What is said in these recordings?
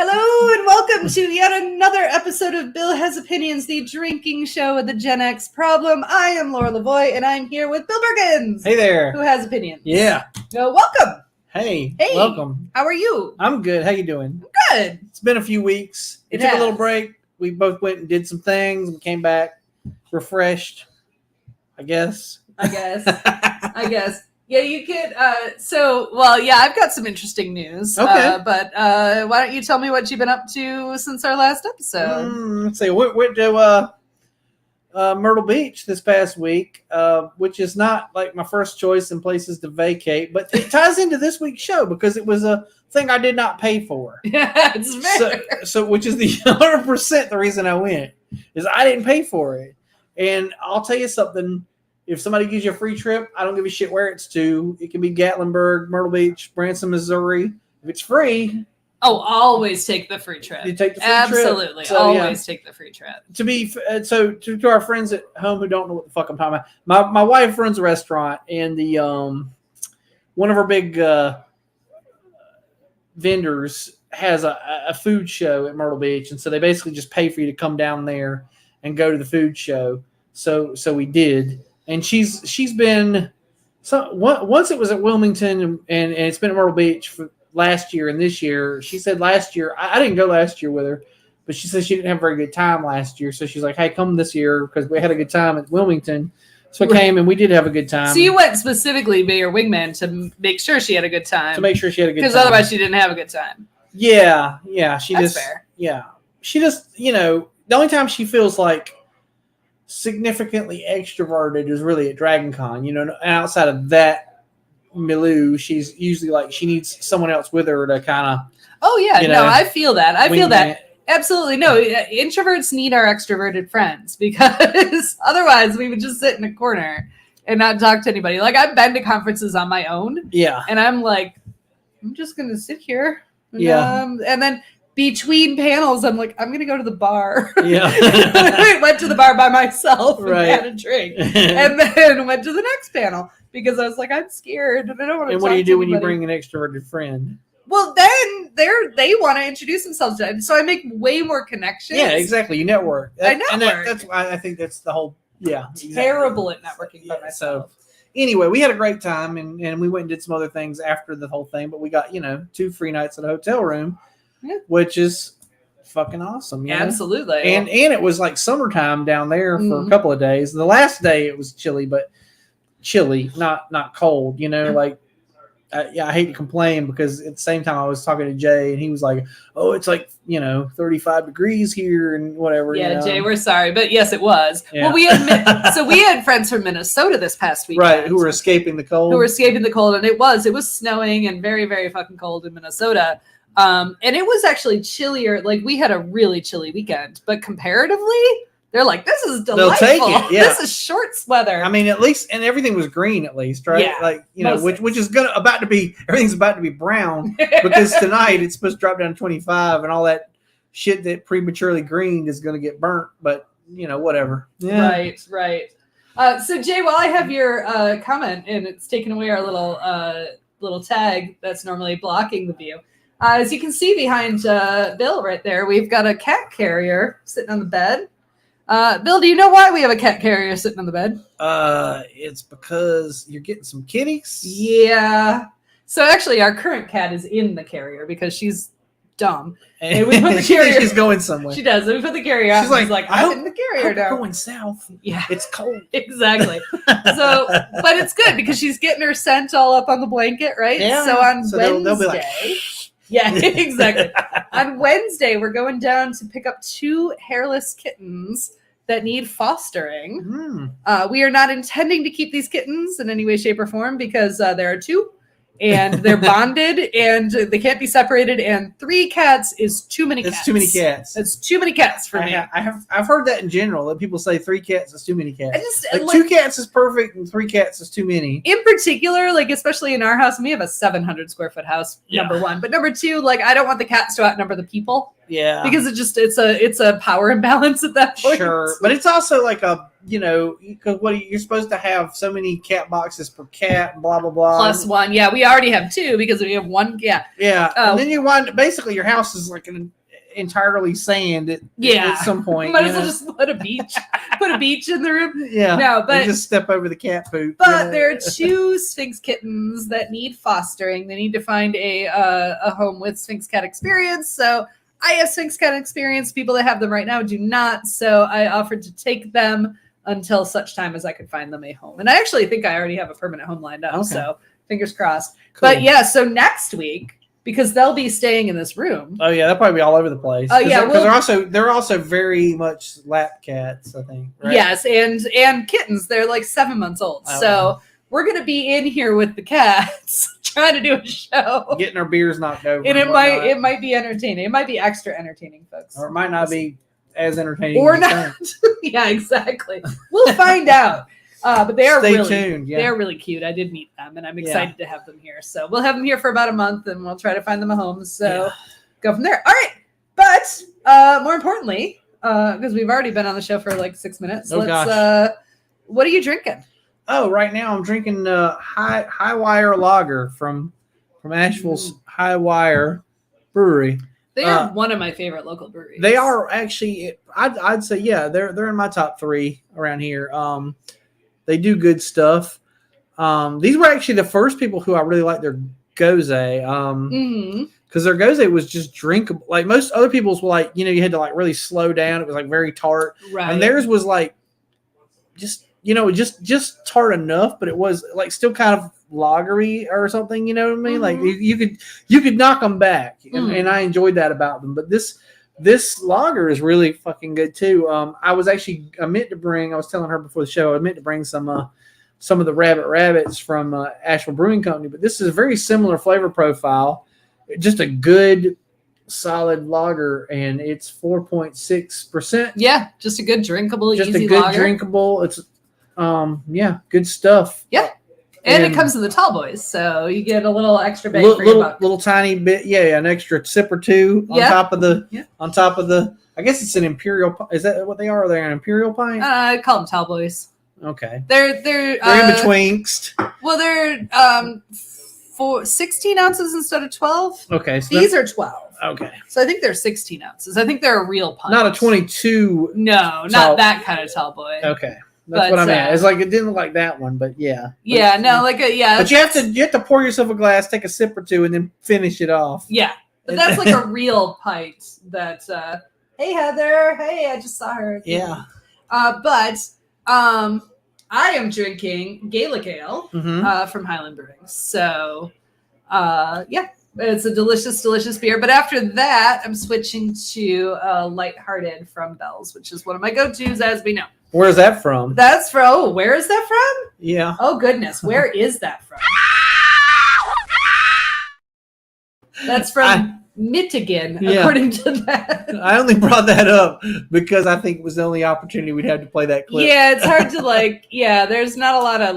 Hello and welcome to yet another episode of Bill Has Opinions, the drinking show of the Gen X problem. I am Laura Lavoie and I'm here with Bill Bergens. Hey there. Who has opinions. Yeah. So welcome. Hey. Hey. Welcome. How are you? I'm good. How you doing? Good. It's been a few weeks. We took a little break. We both went and did some things and came back refreshed, I guess. I guess. Yeah, you could. I've got some interesting news. Okay. But why don't you tell me what you've been up to since our last episode? Let's see. Went to Myrtle Beach this past week, which is not like my first choice in places to vacate, but it ties into this week's show because it was a thing I did not pay for. Yeah, it's fair. So which is the 100% the reason I went is I didn't pay for it. And I'll tell you something. If somebody gives you a free trip, I don't give a shit where it's to. It can be Gatlinburg, Myrtle Beach, Branson, Missouri. If it's free, always take the free trip. you take the free Absolutely. trip. So, always take the free trip. To our friends at home who don't know what the fuck I'm talking about, my wife runs a restaurant, and the one of our big vendors has a food show at Myrtle Beach, and so they basically just pay for you to come down there and go to the food show. So we did. And she's been once it was at Wilmington and it's been at Myrtle Beach for last year and this year. She said last year I didn't go last year with her, but she said she didn't have a very good time last year. So she's like, "Hey, come this year because we had a good time at Wilmington." So I came and we did have a good time. So you went specifically be your wingman to make sure she had a good time. To make sure she had a good time. Because otherwise she didn't have a good time. Yeah. That's fair. Yeah. She just the only time she feels like significantly extroverted is really at Dragon Con, and outside of that milieu, she's usually like she needs someone else with her to kind of. Oh yeah, I feel that. I feel that it. Absolutely. No, introverts need our extroverted friends because otherwise we would just sit in a corner and not talk to anybody. Like I've been to conferences on my own, and I'm like, I'm just gonna sit here, and then. Between panels, I'm like, I'm going to go to the bar. Yeah. I went to the bar by myself and Right. had a drink. And then went to the next panel because I was like, I'm scared and I don't want to And talk what do you to do when you anybody. bring an extroverted friend? Well, then they want to introduce themselves to it. So I make way more connections. Yeah, exactly. You network. I network. That's why I think that's the whole, exactly. Terrible at networking by myself. So anyway, we had a great time and we went and did some other things after the whole thing, but we got, 2 free nights at a hotel room. Yeah. Which is fucking awesome. Absolutely. And it was like summertime down there for a couple of days. The last day it was chilly, but not cold, like I hate to complain because at the same time I was talking to Jay and he was like, oh, it's like, 35 degrees here and whatever. Yeah, Jay, we're sorry. But yes, it was. Yeah. Well, we had friends from Minnesota this past weekend. Right, who were escaping the cold. And it was snowing and very, very fucking cold in Minnesota. And it was actually chillier. Like we had a really chilly weekend, but comparatively, they're like, this is delightful. They'll take it. Yeah. This is shorts weather. I mean, at least, and everything was green at least, right? Yeah, like, which is everything's about to be brown because tonight it's supposed to drop down to 25 and all that shit that prematurely greened is going to get burnt, but whatever. Yeah. Right. So Jay, while I have your comment and it's taken away our little tag that's normally blocking the view. As you can see behind Bill right there, we've got a cat carrier sitting on the bed. Bill, do you know why we have a cat carrier sitting on the bed? It's because you're getting some kitties. Yeah. So actually, our current cat is in the carrier because she's dumb. And we put the she carrier. Thinks she's going somewhere. She does. And we put the carrier out. She's like, I'm in the carrier now. Going south. Yeah. It's cold. Exactly. So, but it's good because she's getting her scent all up on the blanket, right? Yeah. So on Wednesday. They'll be like, yeah, exactly. On Wednesday, we're going down to pick up 2 hairless kittens that need fostering. We are not intending to keep these kittens in any way, shape, or form because there are 2 and they're bonded and they can't be separated. And 3 cats is too many cats. It's too many cats. It's too many cats for me. I've heard that in general that people say 3 cats is too many cats. I just, like 2 cats is perfect and 3 cats is too many. In particular, like especially in our house, and we have a 700 square foot house. Number 1, but number 2, like I don't want the cats to outnumber the people. Yeah, because it's a power imbalance at that point. Sure, but it's also like because you're supposed to have so many cat boxes per cat, blah blah blah. Plus one, yeah. We already have 2 because we have 1, yeah. Yeah, and then you basically your house is like entirely sand at some point. Might as well just put a beach in the room. Yeah, no, but just step over the cat poop. But there are 2 Sphinx kittens that need fostering. They need to find a home with Sphinx cat experience. So I have Sphinx cat experience. People that have them right now do not. So I offered to take them until such time as I could find them a home. And I actually think I already have a permanent home lined up. Okay. So fingers crossed. Cool. But yeah, so next week, because they'll be staying in this room. Oh yeah, they'll probably be all over the place. Oh yeah, because they're also very much lap cats, I think. Right? Yes, and kittens. They're like 7 months old. Oh, so we're gonna be in here with the cats trying to do a show, getting our beers knocked over, and it might be entertaining. It might be extra entertaining, folks, or it might not be as entertaining or not. Yeah, exactly. We'll find out. But they are Stay tuned. Yeah. They're really cute. I did meet them, and I'm excited to have them here. So we'll have them here for about a month, and we'll try to find them a home. So go from there. All right. But more importantly, because we've already been on the show for like 6 minutes, what are you drinking? Oh, right now I'm drinking High Wire Lager from Asheville's High Wire Brewery. They are one of my favorite local breweries. They are actually. I'd say they're in my top 3 around here. They do good stuff. These were actually the first people who I really liked their Gose. Because their Gose was just drinkable. Like most other people's were like, you had to like really slow down. It was like very tart. Right. And theirs was like just tart enough, but it was like still kind of lagery or something, you know what I mean? Like you could knock them back. And I enjoyed that about them. But this lager is really fucking good too. I was telling her before the show, I meant to bring some of the rabbits from Asheville Brewing Company, but this is a very similar flavor profile. Just a good, solid lager, and it's 4.6%. Yeah, just a good drinkable, just easy a good lager. Drinkable. It's good stuff. Yeah. And it comes in the tall boys, so you get a little extra bang for your buck. Little tiny bit, an extra sip or two on top of the. I guess it's an imperial. Is that what they are? Are they an imperial pint? I call them tall boys. Okay. They're in betweenst. Well, they're 16 ounces instead of 12. Okay. So these are 12. Okay. So I think they're 16 ounces. I think they're a real pint. Not a 22. No, not that kind of tall boy. Okay. That's what I meant. It's like it didn't look like that one, but yeah. Yeah, no, like But you have to pour yourself a glass, take a sip or two, and then finish it off. Yeah, but that's like a real pint. That hey Heather, hey, I just saw her. Yeah. But I am drinking Gaelic Ale from Highland Brewing. So it's a delicious, delicious beer. But after that, I'm switching to Lighthearted from Bell's, which is one of my go-tos, as we know. Where's that from? That's from. Oh, where is that from? Yeah. Oh goodness, where is that from? That's from Michigan, according to that. I only brought that up because I think it was the only opportunity we'd have to play that clip. Yeah, it's hard to there's not a lot of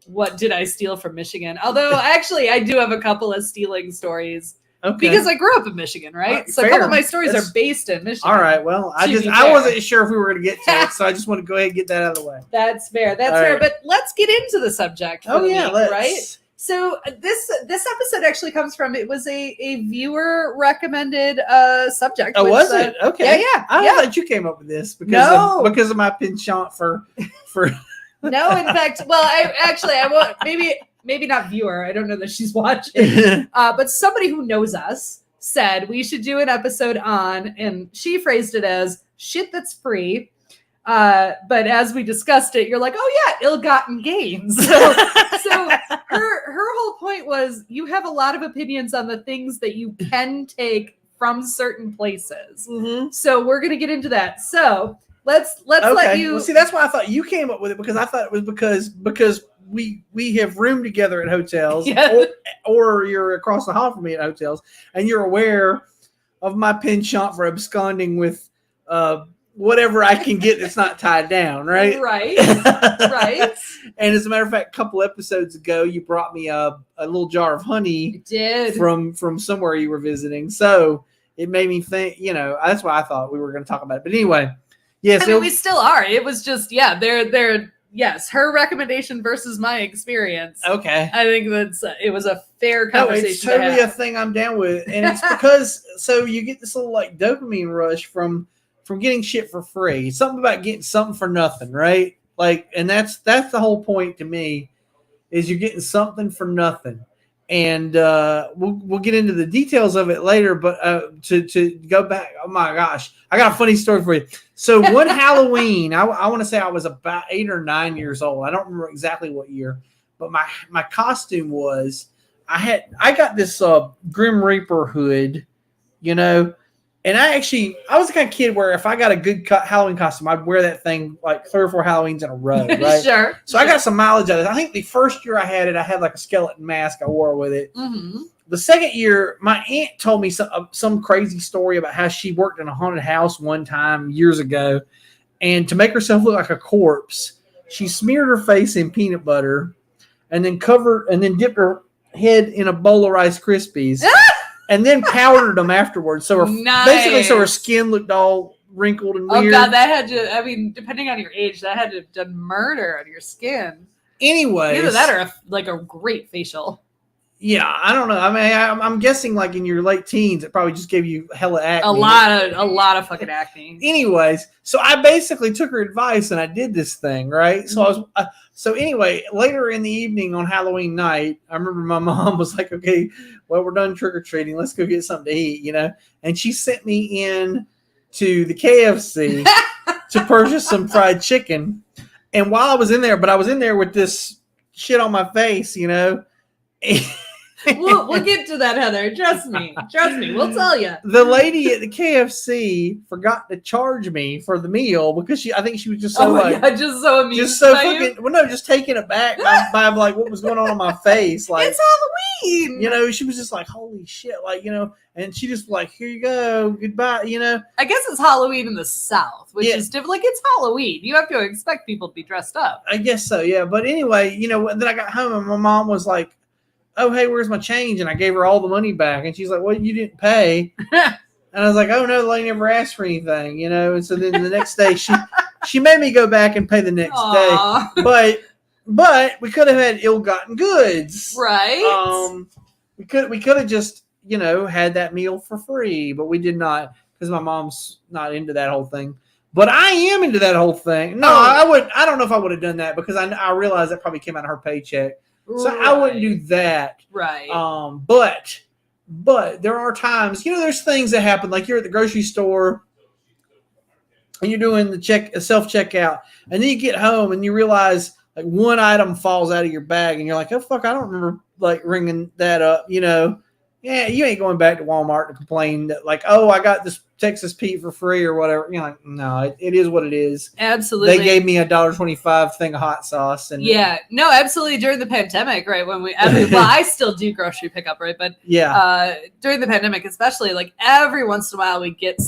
what did I steal from Michigan? Although actually I do have a couple of stealing stories. Okay. Because I grew up in Michigan, right? So a couple of my stories are based in Michigan. All right. Well, I wasn't sure if we were going to get to it, so I just want to go ahead and get that out of the way. That's fair. That's fair. Right. But let's get into the subject. Right? So this episode actually comes from, it was a viewer recommended subject. Oh, was it? Okay. Yeah. I thought you came up with this because of my penchant for. No, in fact, I won't. Maybe not viewer. I don't know that she's watching. But somebody who knows us said we should do an episode on, and she phrased it as shit that's free. But as we discussed it, you're like, oh yeah, ill-gotten gains. So her whole point was you have a lot of opinions on the things that you can take from certain places. Mm-hmm. So we're gonna get into that. So let's let you. Well, see, that's why I thought you came up with it, because I thought it was because we have roomed together at hotels, or you're across the hall from me at hotels, and you're aware of my penchant for absconding with whatever I can get that's not tied down, right? Right. And as a matter of fact, a couple episodes ago, you brought me a little jar of honey. I did. From somewhere you were visiting, so it made me think. That's why I thought we were going to talk about it. But anyway. Yes, I mean, we still are. It was just, they're yes, her recommendation versus my experience. Okay. I think it was a fair conversation. No, it's totally a thing I'm down with, and it's because so you get this little like dopamine rush from getting shit for free. Something about getting something for nothing, right? Like, and that's the whole point to me is you're getting something for nothing. And we'll get into the details of it later. But to go back, oh my gosh, I got a funny story for you. So one Halloween, I want to say I was about 8 or 9 years old. I don't remember exactly what year, but my costume was I got this Grim Reaper hood, you know. And I was the kind of kid where if I got a good Halloween costume, I'd wear that thing like 3 or 4 Halloweens in a row, right? Sure. So I got some mileage out of it. I think the first year I had it, I had like a skeleton mask I wore with it. Mm-hmm. The second year, my aunt told me some crazy story about how she worked in a haunted house one time years ago. And to make herself look like a corpse, she smeared her face in peanut butter and then dipped her head in a bowl of Rice Krispies. And then powdered them afterwards. So basically, her skin looked all wrinkled and weird. Oh God, that had to. I mean, depending on your age, that had to have done murder on your skin. Anyway, either that or a great facial. Yeah, I don't know. I mean, I'm guessing like in your late teens, it probably just gave you hella acne. A lot of fucking acne. Anyways, so I basically took her advice and I did this thing, right? So so anyway, later in the evening on Halloween night, I remember my mom was like, "Okay, well, we're done trick or treating. Let's go get something to eat," you know. And she sent me in to the KFC to purchase some fried chicken. And while I was in there with this shit on my face, you know. We'll get to that, Heather. Trust me. We'll tell you. The lady at the KFC forgot to charge me for the meal because I think she was just so just so amused, just so fucking. Well, no, just taken aback by like what was going on my face. Like it's Halloween. You know, she was just like, "Holy shit!" Like, you know, and she just like, "Here you go, goodbye." You know. I guess it's Halloween in the South, which is different. Like it's Halloween. You have to expect people to be dressed up. I guess so, yeah. But anyway, you know, then I got home and my mom was like, "Oh, hey, where's my change?" And I gave her all the money back. And she's like, "Well, you didn't pay." And I was like, "Oh, no, the lady never asked for anything," you know. And so then the next day, she made me go back and pay the next day. But we could have had ill-gotten goods. Right. We could have just, you know, had that meal for free. But we did not because my mom's not into that whole thing. But I am into that whole thing. No, I don't know if I would have done that because I realized that probably came out of her paycheck. So I wouldn't do that. Right. But there are times, you know, there's things that happen. Like you're at the grocery store and you're doing the self-checkout. And then you get home and you realize like one item falls out of your bag and you're like, "Oh, fuck, I don't remember like ringing that up." You know, yeah, you ain't going back to Walmart to complain that like, "Oh, I got this Texas Pete for free," or whatever. You're like, no, it is what it is. Absolutely. They gave me $1.25 thing of hot sauce. And no, absolutely. During the pandemic, right? I still do grocery pickup, right? But during the pandemic, especially like every once in a while we get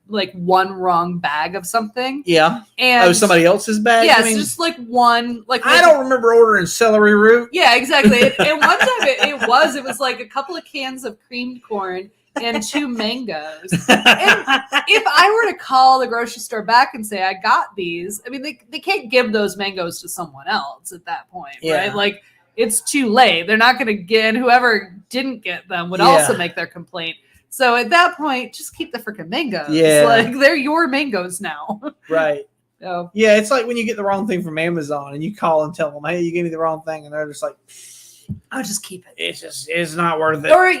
like one wrong bag of something. Yeah. And somebody else's bag? Yeah, it's just like one. Like I don't remember ordering celery root. Yeah, exactly. And one time it was like a couple of cans of creamed corn and 2 mangoes. And if I were to call the grocery store back and say I got these, I mean they can't give those mangoes to someone else at that point, right? Like it's too late. They're not going to get. Whoever didn't get them would also make their complaint. So at that point, just keep the freaking mangoes. Yeah. Like they're your mangoes now. Right. So. Yeah, it's like when you get the wrong thing from Amazon and you call and tell them, "Hey, you gave me the wrong thing," and they're just like, "I'll just keep it. It's not worth it." Or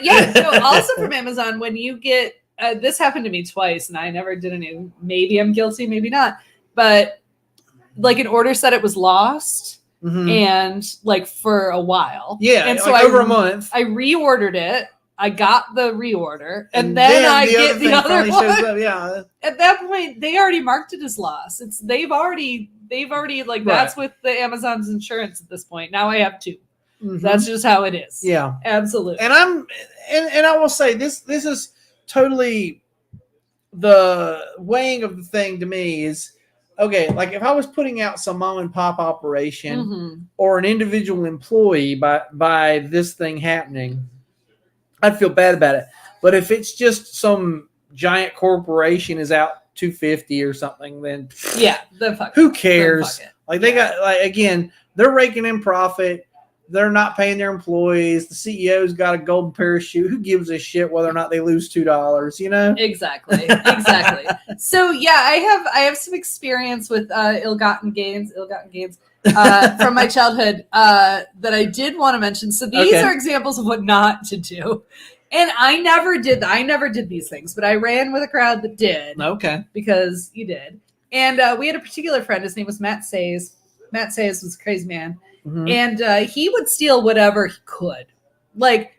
also from Amazon when you get this happened to me twice and I never did any. Maybe I'm guilty, maybe not. But like an order said it was lost, and like for a while. Yeah, and so like over a month. I reordered it. I got the reorder, and then I get the other one. Yeah. At that point, they already marked it as loss. They've already like that's with the Amazon's insurance at this point. Now I have 2. That's just how it is. Yeah, absolutely. And I will say this is totally the weighing of the thing to me is okay. Like if I was putting out some mom and pop operation or an individual employee by this thing happening, I'd feel bad about it. But if it's just some giant corporation is out $250 or something, then then fuck who it. cares? Then fuck it. Like they got like again, they're raking in profit. They're not paying their employees. The CEO's got a golden parachute. Who gives a shit whether or not they lose $2? You know? Exactly. So I have some experience with ill-gotten gains from my childhood that I did want to mention. So these are examples of what not to do. And I never did these things, but I ran with a crowd that did. Okay. Because you did. And we had a particular friend. His name was Matt Says. Matt Says was a crazy man. Mm-hmm. And he would steal whatever he could. Like,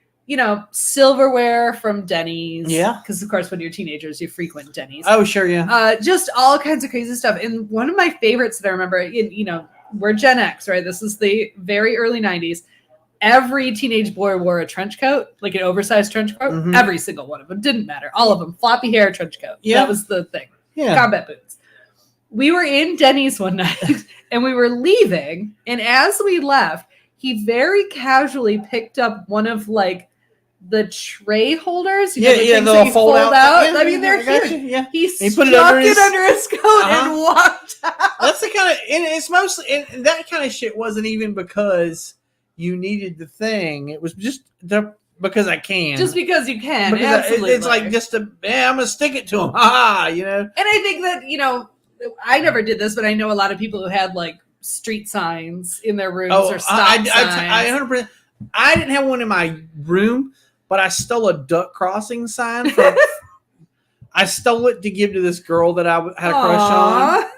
silverware from Denny's. Yeah. Because, of course, when you're teenagers, you frequent Denny's. Oh, sure, yeah. Just all kinds of crazy stuff. And one of my favorites that I remember, we're Gen X, right? This is the very early 90s. Every teenage boy wore a trench coat, like an oversized trench coat. Mm-hmm. Every single one of them. Didn't matter. All of them. Floppy hair, trench coat. Yeah. That was the thing. Yeah. Combat boots. We were in Denny's one night and we were leaving. And as we left, he very casually picked up one of the tray holders. The things that you fold out. Yeah, I mean, they're huge. Yeah. He put it under his coat and walked out. That's the kind of, and it's mostly, and that kind of shit wasn't even because you needed the thing. It was just because I can. Just because you can. Absolutely. It's like just I'm going to stick it to him. And I think that, I never did this, but I know a lot of people who had street signs in their rooms or stop signs. I 100%. I didn't have one in my room, but I stole a duck crossing sign. I stole it to give to this girl that I had a crush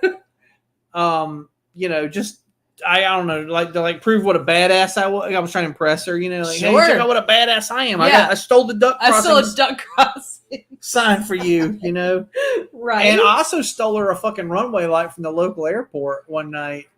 on. Just I don't know, to prove what a badass I was. I was trying to impress her, sure. Hey, check out what a badass I am. Yeah. I stole the duck crossing. I stole a duck crossing sign for you, Right. And I also stole her a fucking runway light from the local airport one night.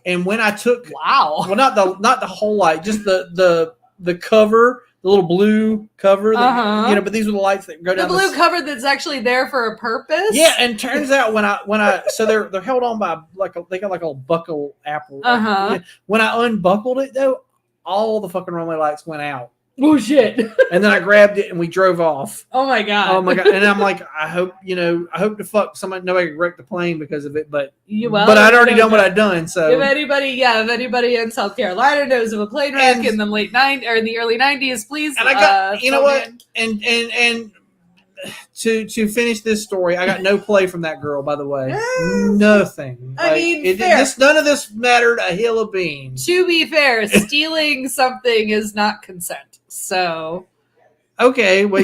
And when I took well, not the whole light, just the cover, the little blue cover, that, but these were the lights that go down. The blue cover that's actually there for a purpose. Yeah, and turns out when I so they're held on by they got a buckle apple. When I unbuckled it though, all the fucking runway lights went out. Oh shit! And then I grabbed it and we drove off. Oh my god! And I'm like, I hope to fuck somebody. Nobody wrecked the plane because of it, but but I'd already done what I'd done. So if anybody in South Carolina knows of a plane wreck in the late in the early 90s, please. And I got and to finish this story, I got no play from that girl. By the way, nothing. I mean, none of this mattered a hill of beans. To be fair, stealing something is not consent. So, okay, well,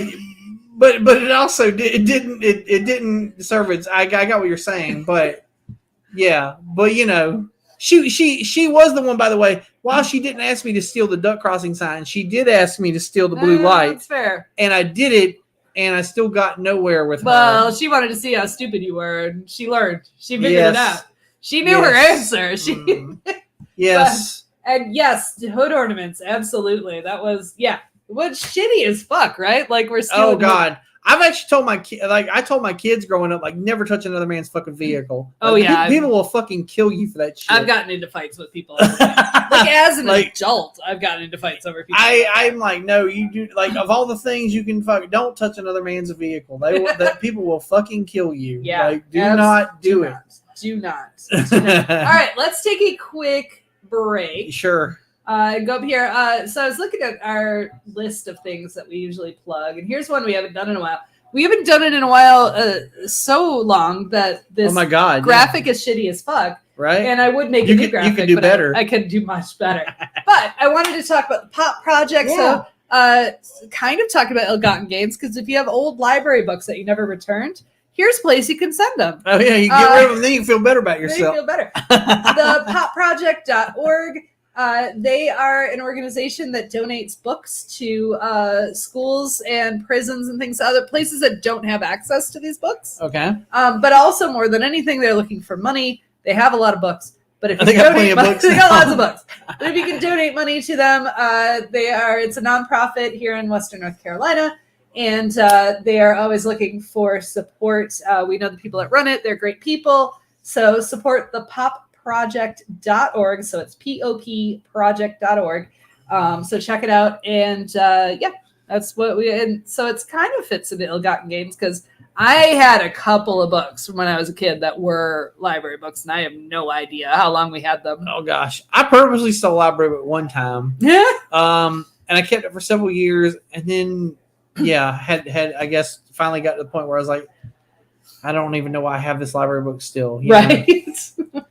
but it also didn't serve its. I got what you're saying, but yeah, but she was the one. By the way, while she didn't ask me to steal the duck crossing sign, she did ask me to steal the blue light. That's fair, and I did it, and I still got nowhere with her. Well, she wanted to see how stupid you were, and she learned. She figured it out. She knew her answer. Yes. And yes, hood ornaments, absolutely. That was, what's shitty as fuck, right? We're stealing. Oh God, I've actually told my I told my kids growing up, never touch another man's fucking vehicle. People will fucking kill you for that shit. I've gotten into fights with people. As an adult, I've gotten into fights over people. I'm like, no, you do. Of all the things you can don't touch another man's vehicle. That people will fucking kill you. Yeah, do not do it. Do not. All right, let's take a quick break. Sure. Go up here. So I was looking at our list of things that we usually plug, and here's one we haven't done in a while. We haven't done it in a while, so long that this graphic is shitty as fuck. Right. And I would make a new graphic. You could do better. I could do much better. But I wanted to talk about the Pop Project. Yeah. So kind of talk about ill-gotten gains, because if you have old library books that you never returned, here's a place you can send them. Oh, yeah, you get rid of them, then you can feel better about yourself. Then you feel better. The popproject.org. They are an organization that donates books to schools and prisons and things, other places that don't have access to these books. Okay. But also, more than anything, they're looking for money. They have a lot of books. But if you they got lots of books. But if you can donate money to them, it's a nonprofit here in Western North Carolina. And they are always looking for support. We know the people that run it. They're great people. So support the popproject.org. So it's popproject.org. So check it out. And that's what and so it's kind of fits into ill-gotten gains, because I had a couple of books when I was a kid that were library books, and I have no idea how long we had them. Oh gosh, I purposely stole a library book one time. Yeah. And I kept it for several years, and then had I guess finally got to the point where I was like, I don't even know why I have this library book still. Right.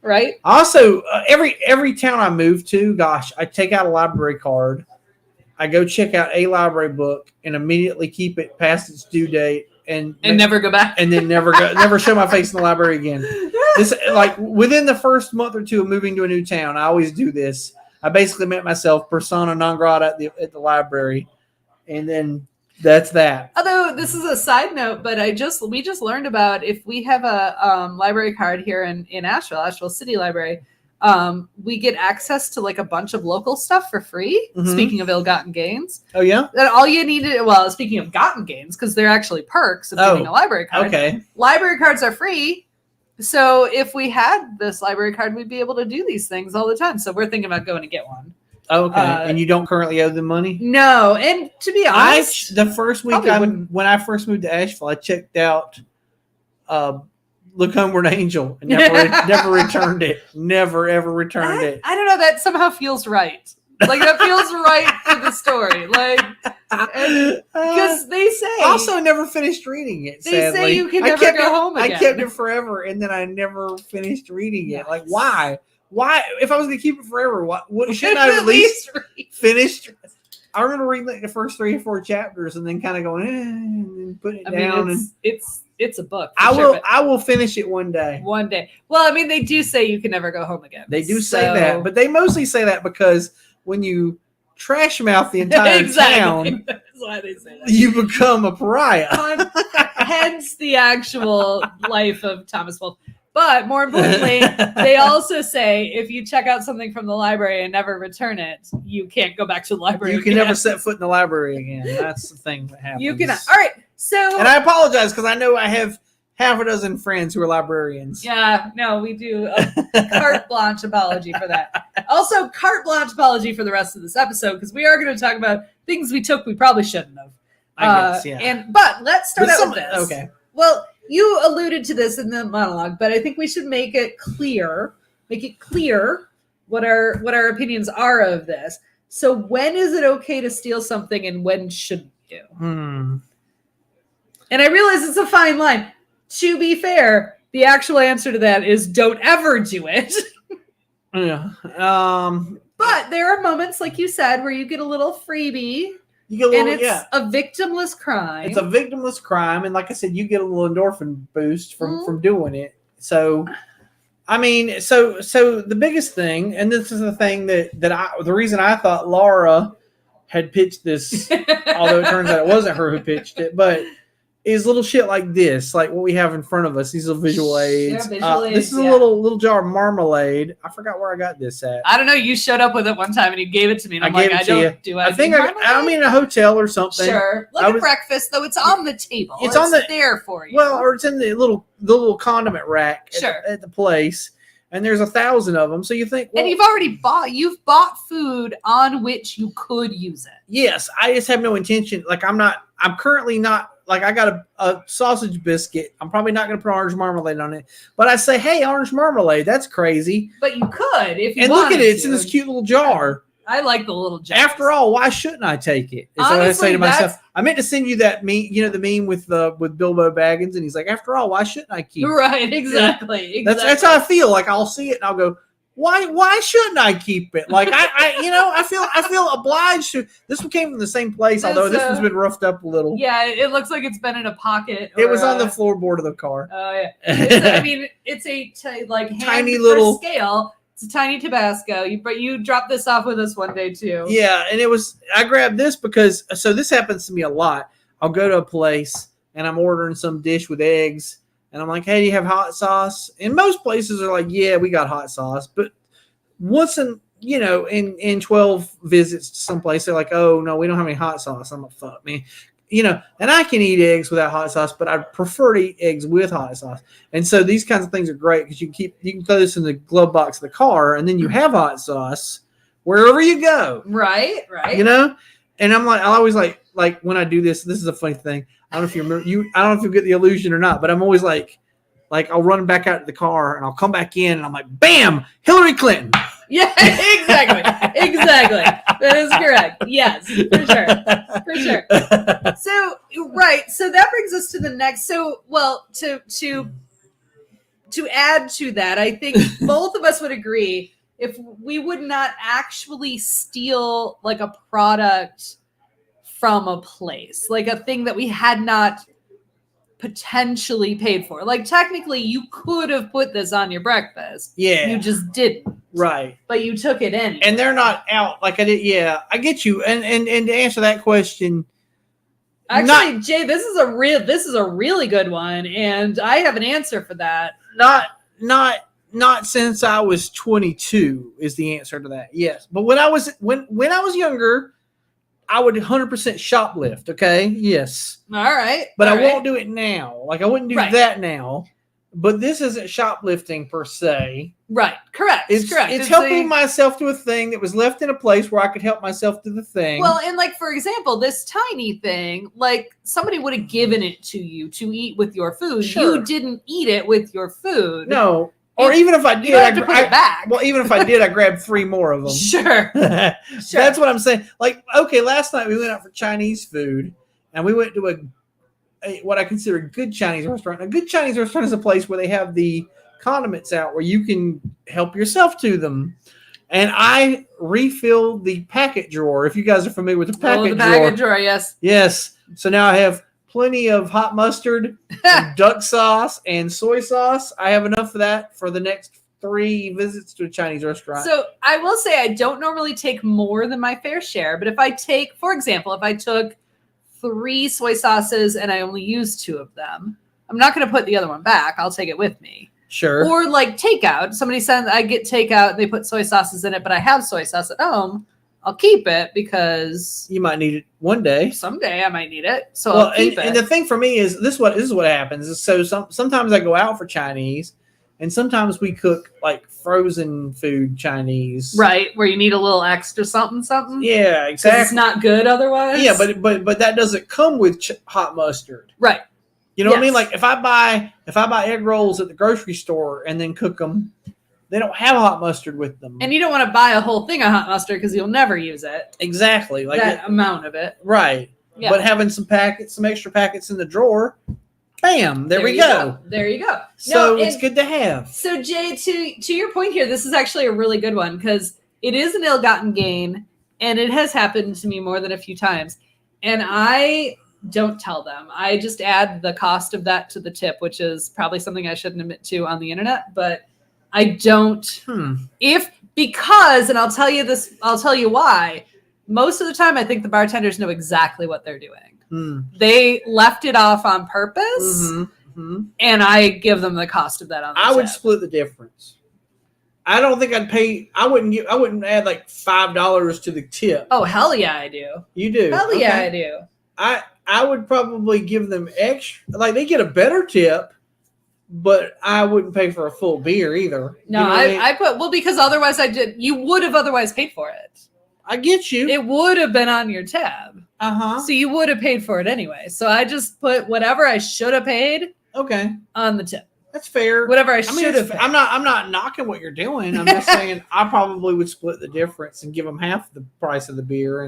Right. Also, every town I move to, gosh, I take out a library card. I go check out a library book and immediately keep it past its due date and never go back. And then never show my face in the library again. This, like, within the first month or two of moving to a new town, I always do this. I basically met myself persona non grata at the library, and then that's that. Although this is a side note, but we just learned about if we have a library card here in Asheville City Library, we get access to like a bunch of local stuff for free. Mm-hmm. Speaking of ill-gotten gains. Oh yeah. That all you needed. Well, speaking of gotten gains, because they're actually perks of getting a library card. Okay. Library cards are free. So if we had this library card, we'd be able to do these things all the time. So we're thinking about going to get one. Okay. And you don't currently owe them money? No. And to be honest, the first week when I first moved to Asheville, I checked out Look Homeward Angel and never returned it. Never ever returned it. I don't know. That somehow feels right. Like that feels right for the story. Like because they say also never finished reading it. They sadly. say you can never go home again. I kept it forever, and then I never finished reading it. Like why? Why? If I was going to keep it forever, shouldn't I at least finish? I remember reading like the first 3 or 4 chapters, and then kind of going and then putting it down. It's a book. I will finish it one day. One day. Well, I mean, they do say you can never go home again. They do say that, but they mostly say that because when you trash mouth the entire town, that's why they say that. You become a pariah. Hence the actual life of Thomas Wolfe. But more importantly, they also say if you check out something from the library and never return it, you can't go back to the library. You can never set foot in the library again. That's the thing that happens. You cannot. All right. So, and I apologize because I know I have half a dozen friends who are librarians. Yeah, no, we do a carte blanche apology for that. Also, carte blanche apology for the rest of this episode because we are going to talk about things we took we probably shouldn't have. I guess, yeah. But let's start out with this. Okay. Well, you alluded to this in the monologue, but I think we should make it clear what our opinions are of this. So when is it okay to steal something and when shouldn't you? And I realize it's a fine line. To be fair, the actual answer to that is don't ever do it. Yeah. But there are moments, like you said, where you get a little freebie. You get a little, and it's a victimless crime. It's a victimless crime, and like I said, you get a little endorphin boost from doing it. So, I mean, so the biggest thing, and this is the thing the reason I thought Laura had pitched this, although it turns out it wasn't her who pitched it, but is little shit like this, like what we have in front of us. These are visual aids. This is a little jar of marmalade. I forgot where I got this at. I don't know. You showed up with it one time and you gave it to me. And I'm like, I'm in a hotel or something. Sure. Like a breakfast, though. It's on the table. It's there for you. Well, or it's in the little condiment rack at the place. And there's 1,000 of them. So you think, and you've bought food on which you could use it. Yes. I just have no intention. Like I'm currently not, like I got a sausage biscuit. I'm probably not going to put orange marmalade on it. But I say, hey, orange marmalade, that's crazy. But you could if you wanted to. And look at it. It's in this cute little jar. I like the little jar. After all, why shouldn't I take it? Is what I say to myself. I meant to send you that meme, the meme with Bilbo Baggins, and he's like, after all, why shouldn't I keep it? Right, exactly. That's how I feel. Like I'll see it and I'll go, why shouldn't I keep it? Like I feel obliged to. This one came from the same place, although this one's been roughed up a little. Yeah, it looks like it's been in a pocket. It was on the floorboard of the car. Oh yeah. It's a tiny little scale. It's a tiny Tabasco. But you dropped this off with us one day too. Yeah, and I grabbed this because this happens to me a lot. I'll go to a place and I'm ordering some dish with eggs. And I'm like, hey, do you have hot sauce? And most places are like, yeah, we got hot sauce. But once in 12 visits to someplace, they're like, oh, no, we don't have any hot sauce. I'm like, fuck me. And I can eat eggs without hot sauce, but I prefer to eat eggs with hot sauce. And so these kinds of things are great because you can throw this in the glove box of the car and then you have hot sauce wherever you go. Right. And I'm like, I always like when I do this. This is a funny thing. I don't know if you remember I don't know if you get the illusion or not, but I'm always like I'll run back out to the car and I'll come back in and I'm like, bam, Hillary Clinton. Yeah, exactly. That is correct. Yes, for sure. So, right. So that brings us to the next. So, well, to add to that, I think both of us would agree if we would not actually steal like a product from a place, like a thing that we had not potentially paid for. Like technically you could have put this on your breakfast. Yeah. You just didn't. Right. But you took it in. And they're not out like I did. Yeah, I get you. And to answer that question, actually, Jay, this is a really good one, and I have an answer for that. Not since I was 22 is the answer to that. Yes. But when I was younger, I would 100% shoplift. Okay. Yes. All right. But I won't do it now. Like I wouldn't do that now. But this isn't shoplifting per se. Right. Correct. It's helping myself to a thing that was left in a place where I could help myself to the thing. Well, and like, for example, this tiny thing, like somebody would have given it to you to eat with your food. Sure. You didn't eat it with your food. No. Or even if I did, I put it back. Well, even if I did, I grabbed 3 more of them. Sure. That's what I'm saying. Like, okay, last night we went out for Chinese food, and we went to what I consider a good Chinese restaurant. A good Chinese restaurant is a place where they have the condiments out where you can help yourself to them. And I refilled the packet drawer. If you guys are familiar with the packet drawer, yes. Yes. So now I have plenty of hot mustard, and duck sauce, and soy sauce. I have enough of that for the next 3 visits to a Chinese restaurant. So I will say I don't normally take more than my fair share, but if I take, for example, if I took 3 soy sauces and I only use 2 of them, I'm not going to put the other one back. I'll take it with me. Sure. Or like takeout. Somebody said I get takeout, they put soy sauces in it, but I have soy sauce at home. I'll keep it because you might need it one day. Someday I might need it. So I'll keep it. And the thing for me is this is what happens. So sometimes I go out for Chinese and sometimes we cook like frozen food Chinese. Right, where you need a little extra something. Yeah, exactly. It's not good otherwise. Yeah, but that doesn't come with hot mustard. Right. You know what I mean? Like if I buy egg rolls at the grocery store and then cook them, they don't have hot mustard with them. And you don't want to buy a whole thing of hot mustard because you'll never use it. Exactly. Like that amount of it. Right. Yeah. But having some extra packets in the drawer, bam, there we go. There you go. So it's good to have. So Jay, to your point here, this is actually a really good one because it is an ill-gotten gain and it has happened to me more than a few times. And I don't tell them. I just add the cost of that to the tip, which is probably something I shouldn't admit to on the internet, but I don't. Because, and I'll tell you why. Most of the time, I think the bartenders know exactly what they're doing. They left it off on purpose, and I give them the cost of that on the tip. I would split the difference. I don't think I'd pay. I wouldn't add like $5 to the tip. Oh hell yeah, I do. You do? Hell yeah, I do. I would probably give them extra. Like they get a better tip. But I wouldn't pay for a full beer either. No, you know I put because otherwise you would have otherwise paid for it. I get you. It would have been on your tab. So you would have paid for it anyway. So I just put whatever I should have paid. Okay. On the tip. That's fair. Whatever I should have paid. I'm not knocking what you're doing. I'm just saying I probably would split the difference and give them half the price of the beer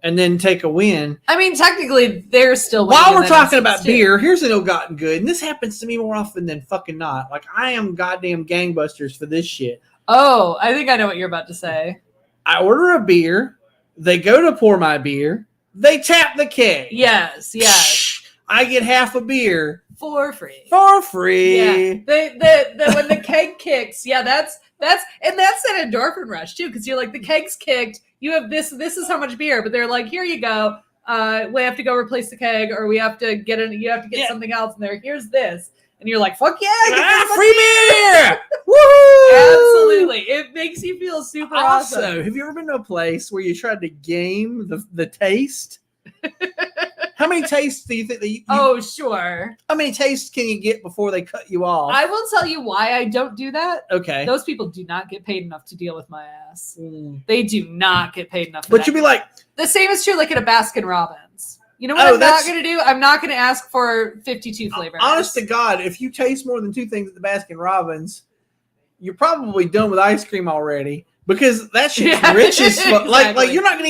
and then take a win. I mean, technically, they're still. While we're talking about beer, here's an ill-gotten good, and this happens to me more often than fucking not. Like I am goddamn gangbusters for this shit. Oh, I think I know what you're about to say. I order a beer, they go to pour my beer, they tap the keg. Yes. I get half a beer for free. Yeah. When the keg kicks, that's an endorphin rush too, because you're like the keg's kicked. You have this is how much beer, but they're like, here you go. We have to go replace the keg, or you have to get something else, and here's this. And you're like, fuck yeah, free beer! Woohoo! Absolutely. It makes you feel super awesome. Also, have you ever been to a place where you tried to game the taste? How many tastes do you think that Oh, sure. How many tastes can you get before they cut you off? I will tell you why I don't do that. Okay. Those people do not get paid enough to deal with my ass. They do not get paid enough. But you'd be like, The same is true like at a Baskin Robbins. You know what I'm not going to do? I'm not going to ask for 52 flavors. Honest to God, if you taste more than 2 things at the Baskin Robbins, you're probably done with ice cream already. Because that shit's rich as fuck. Exactly. Like you're not gonna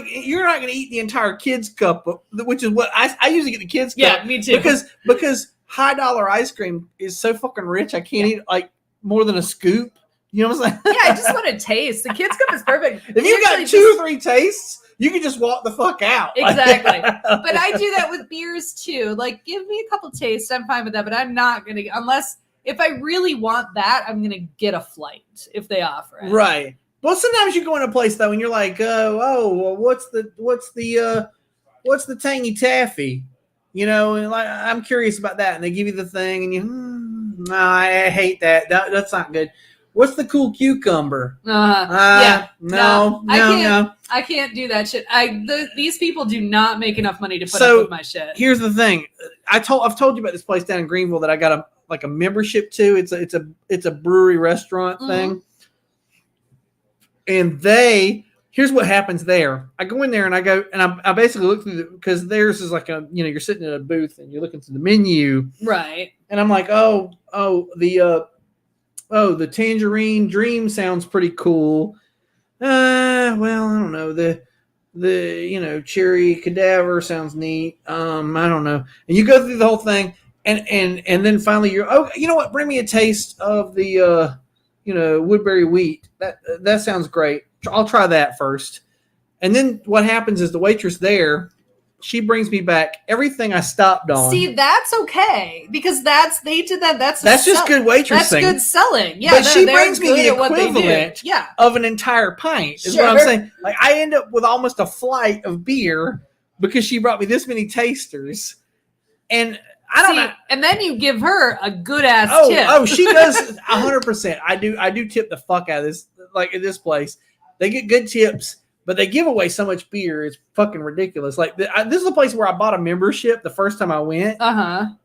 you're not gonna eat the entire kids cup, which is what I usually get the kids cup. Yeah, me too. Because high dollar ice cream is so fucking rich. I can't eat like more than a scoop. You know what I'm saying? Yeah, I just want to taste. The kids cup is perfect. If you got 2 or 3 tastes, you can just walk the fuck out. Exactly. But I do that with beers too. Like, give me a couple tastes. I'm fine with that, but I'm not gonna unless if I really want that, I'm gonna get a flight if they offer it. Right. Well, sometimes you go in a place though, and you're like, what's the tangy taffy? You know, and like I'm curious about that, and they give you the thing, and you, no, I hate that. That's not good. What's the cool cucumber? Yeah, no. I can't do that shit. These people do not make enough money to put up with my shit. Here's the thing, I've told you about this place down in Greenville that I got a membership to. It's a brewery restaurant thing. And here's what happens there. I go in there and I basically look through because theirs is like you're sitting in a booth and you're looking through the menu. Right. And I'm like, the Tangerine Dream sounds pretty cool. Well, I don't know. The Cherry Cadaver sounds neat. I don't know. And you go through the whole thing and then finally you're, you know what? Bring me a taste of the, Woodbury Wheat. That sounds great. I'll try that first. And then what happens is the waitress there, she brings me back everything I stopped on. See, that's okay because they did that. That's just good waitressing. That's good selling. Yeah, but she brings me the equivalent of an entire pint. Is what I'm saying. Like I end up with almost a flight of beer because she brought me this many tasters, and I don't know. And then you give her a good ass tip. Oh, she does 100%. I do tip the fuck out of this. Like at this place, they get good tips, but they give away so much beer. It's fucking ridiculous. Like this is the place where I bought a membership the first time I went.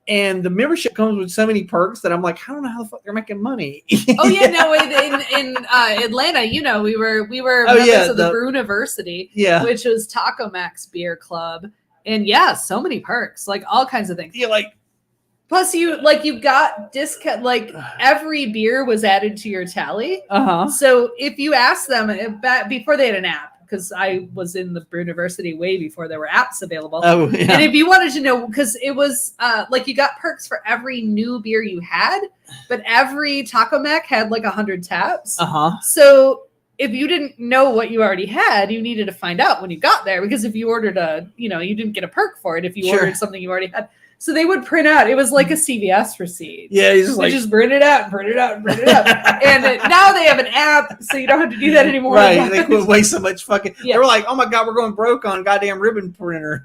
And the membership comes with so many perks that I'm like, I don't know how the fuck they're making money. Oh yeah, no. In Atlanta, we were members of the Bruniversity, which was Taco Max Beer Club. And so many perks, like all kinds of things. Yeah, like plus you got discount, like every beer was added to your tally. So if you ask them before they had an app, because I was in the Bruniversity way before there were apps available. Oh, yeah. And if you wanted to know, because it was like you got perks for every new beer you had, but every Taco Mac had like 100 taps. So if you didn't know what you already had, you needed to find out when you got there, because if you ordered you didn't get a perk for it if you ordered something you already had. So they would print out. It was like a CVS receipt. Yeah, they just print it out and print it out and print it out. And now they have an app, so you don't have to do that anymore. Right? They quit waste so much fucking. Yeah. They were like, "Oh my god, we're going broke on goddamn ribbon printer."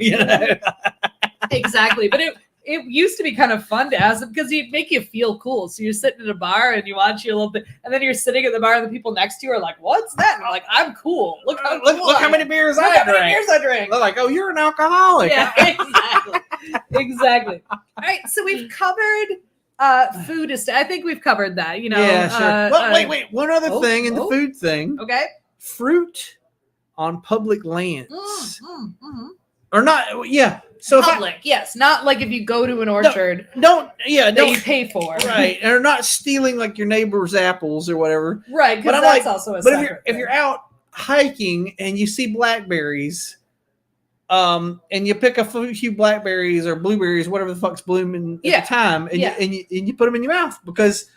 Exactly, but it used to be kind of fun to ask them because it'd make you feel cool. So you're sitting at a bar and you watch you a little bit, and then you're sitting at the bar and the people next to you are like, "What's that?" And you're like, "I'm cool. Look how cool look how many beers I drank." They're like, "Oh, you're an alcoholic." Yeah, exactly. All right, so we've covered food. I think we've covered that. Yeah, sure. Well, wait. One other thing in the food thing. Okay. Fruit on public lands. Or not? Yeah. So public, yes, not like if you go to an orchard. Don't you pay for, right? And not stealing like your neighbor's apples or whatever, right? Because that's also a. But if you're out hiking and you see blackberries, and you pick a few blackberries or blueberries, whatever the fuck's blooming at the time, and you put them in your mouth because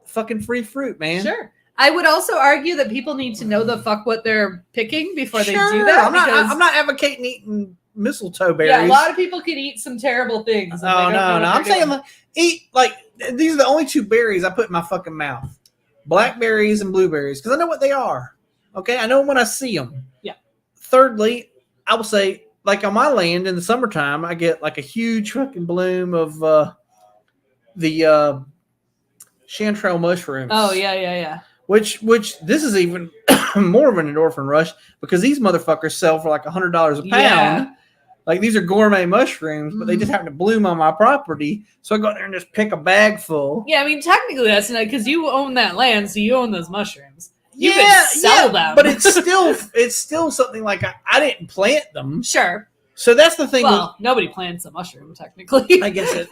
fucking free fruit, man. Sure. I would also argue that people need to know the fuck what they're picking before they do that. I'm not advocating eating mistletoe berries. Yeah, a lot of people could eat some terrible things. Oh no! I'm saying eat like these are the only 2 berries I put in my fucking mouth: blackberries and blueberries, because I know what they are. Okay, I know them when I see them. Yeah. Thirdly, I will say, like on my land in the summertime, I get like a huge fucking bloom of the chanterelle mushrooms. Oh yeah. Which this is even more of an endorphin rush because these motherfuckers sell for like $100 a pound. Yeah. Like these are gourmet mushrooms, but they just happen to bloom on my property. So I go out there and just pick a bag full. Yeah, I mean technically that's not because you own that land, so you own those mushrooms. You could sell them. But it's still something like I didn't plant them. Sure. So that's the thing. Well, nobody plants a mushroom, technically. I guess it.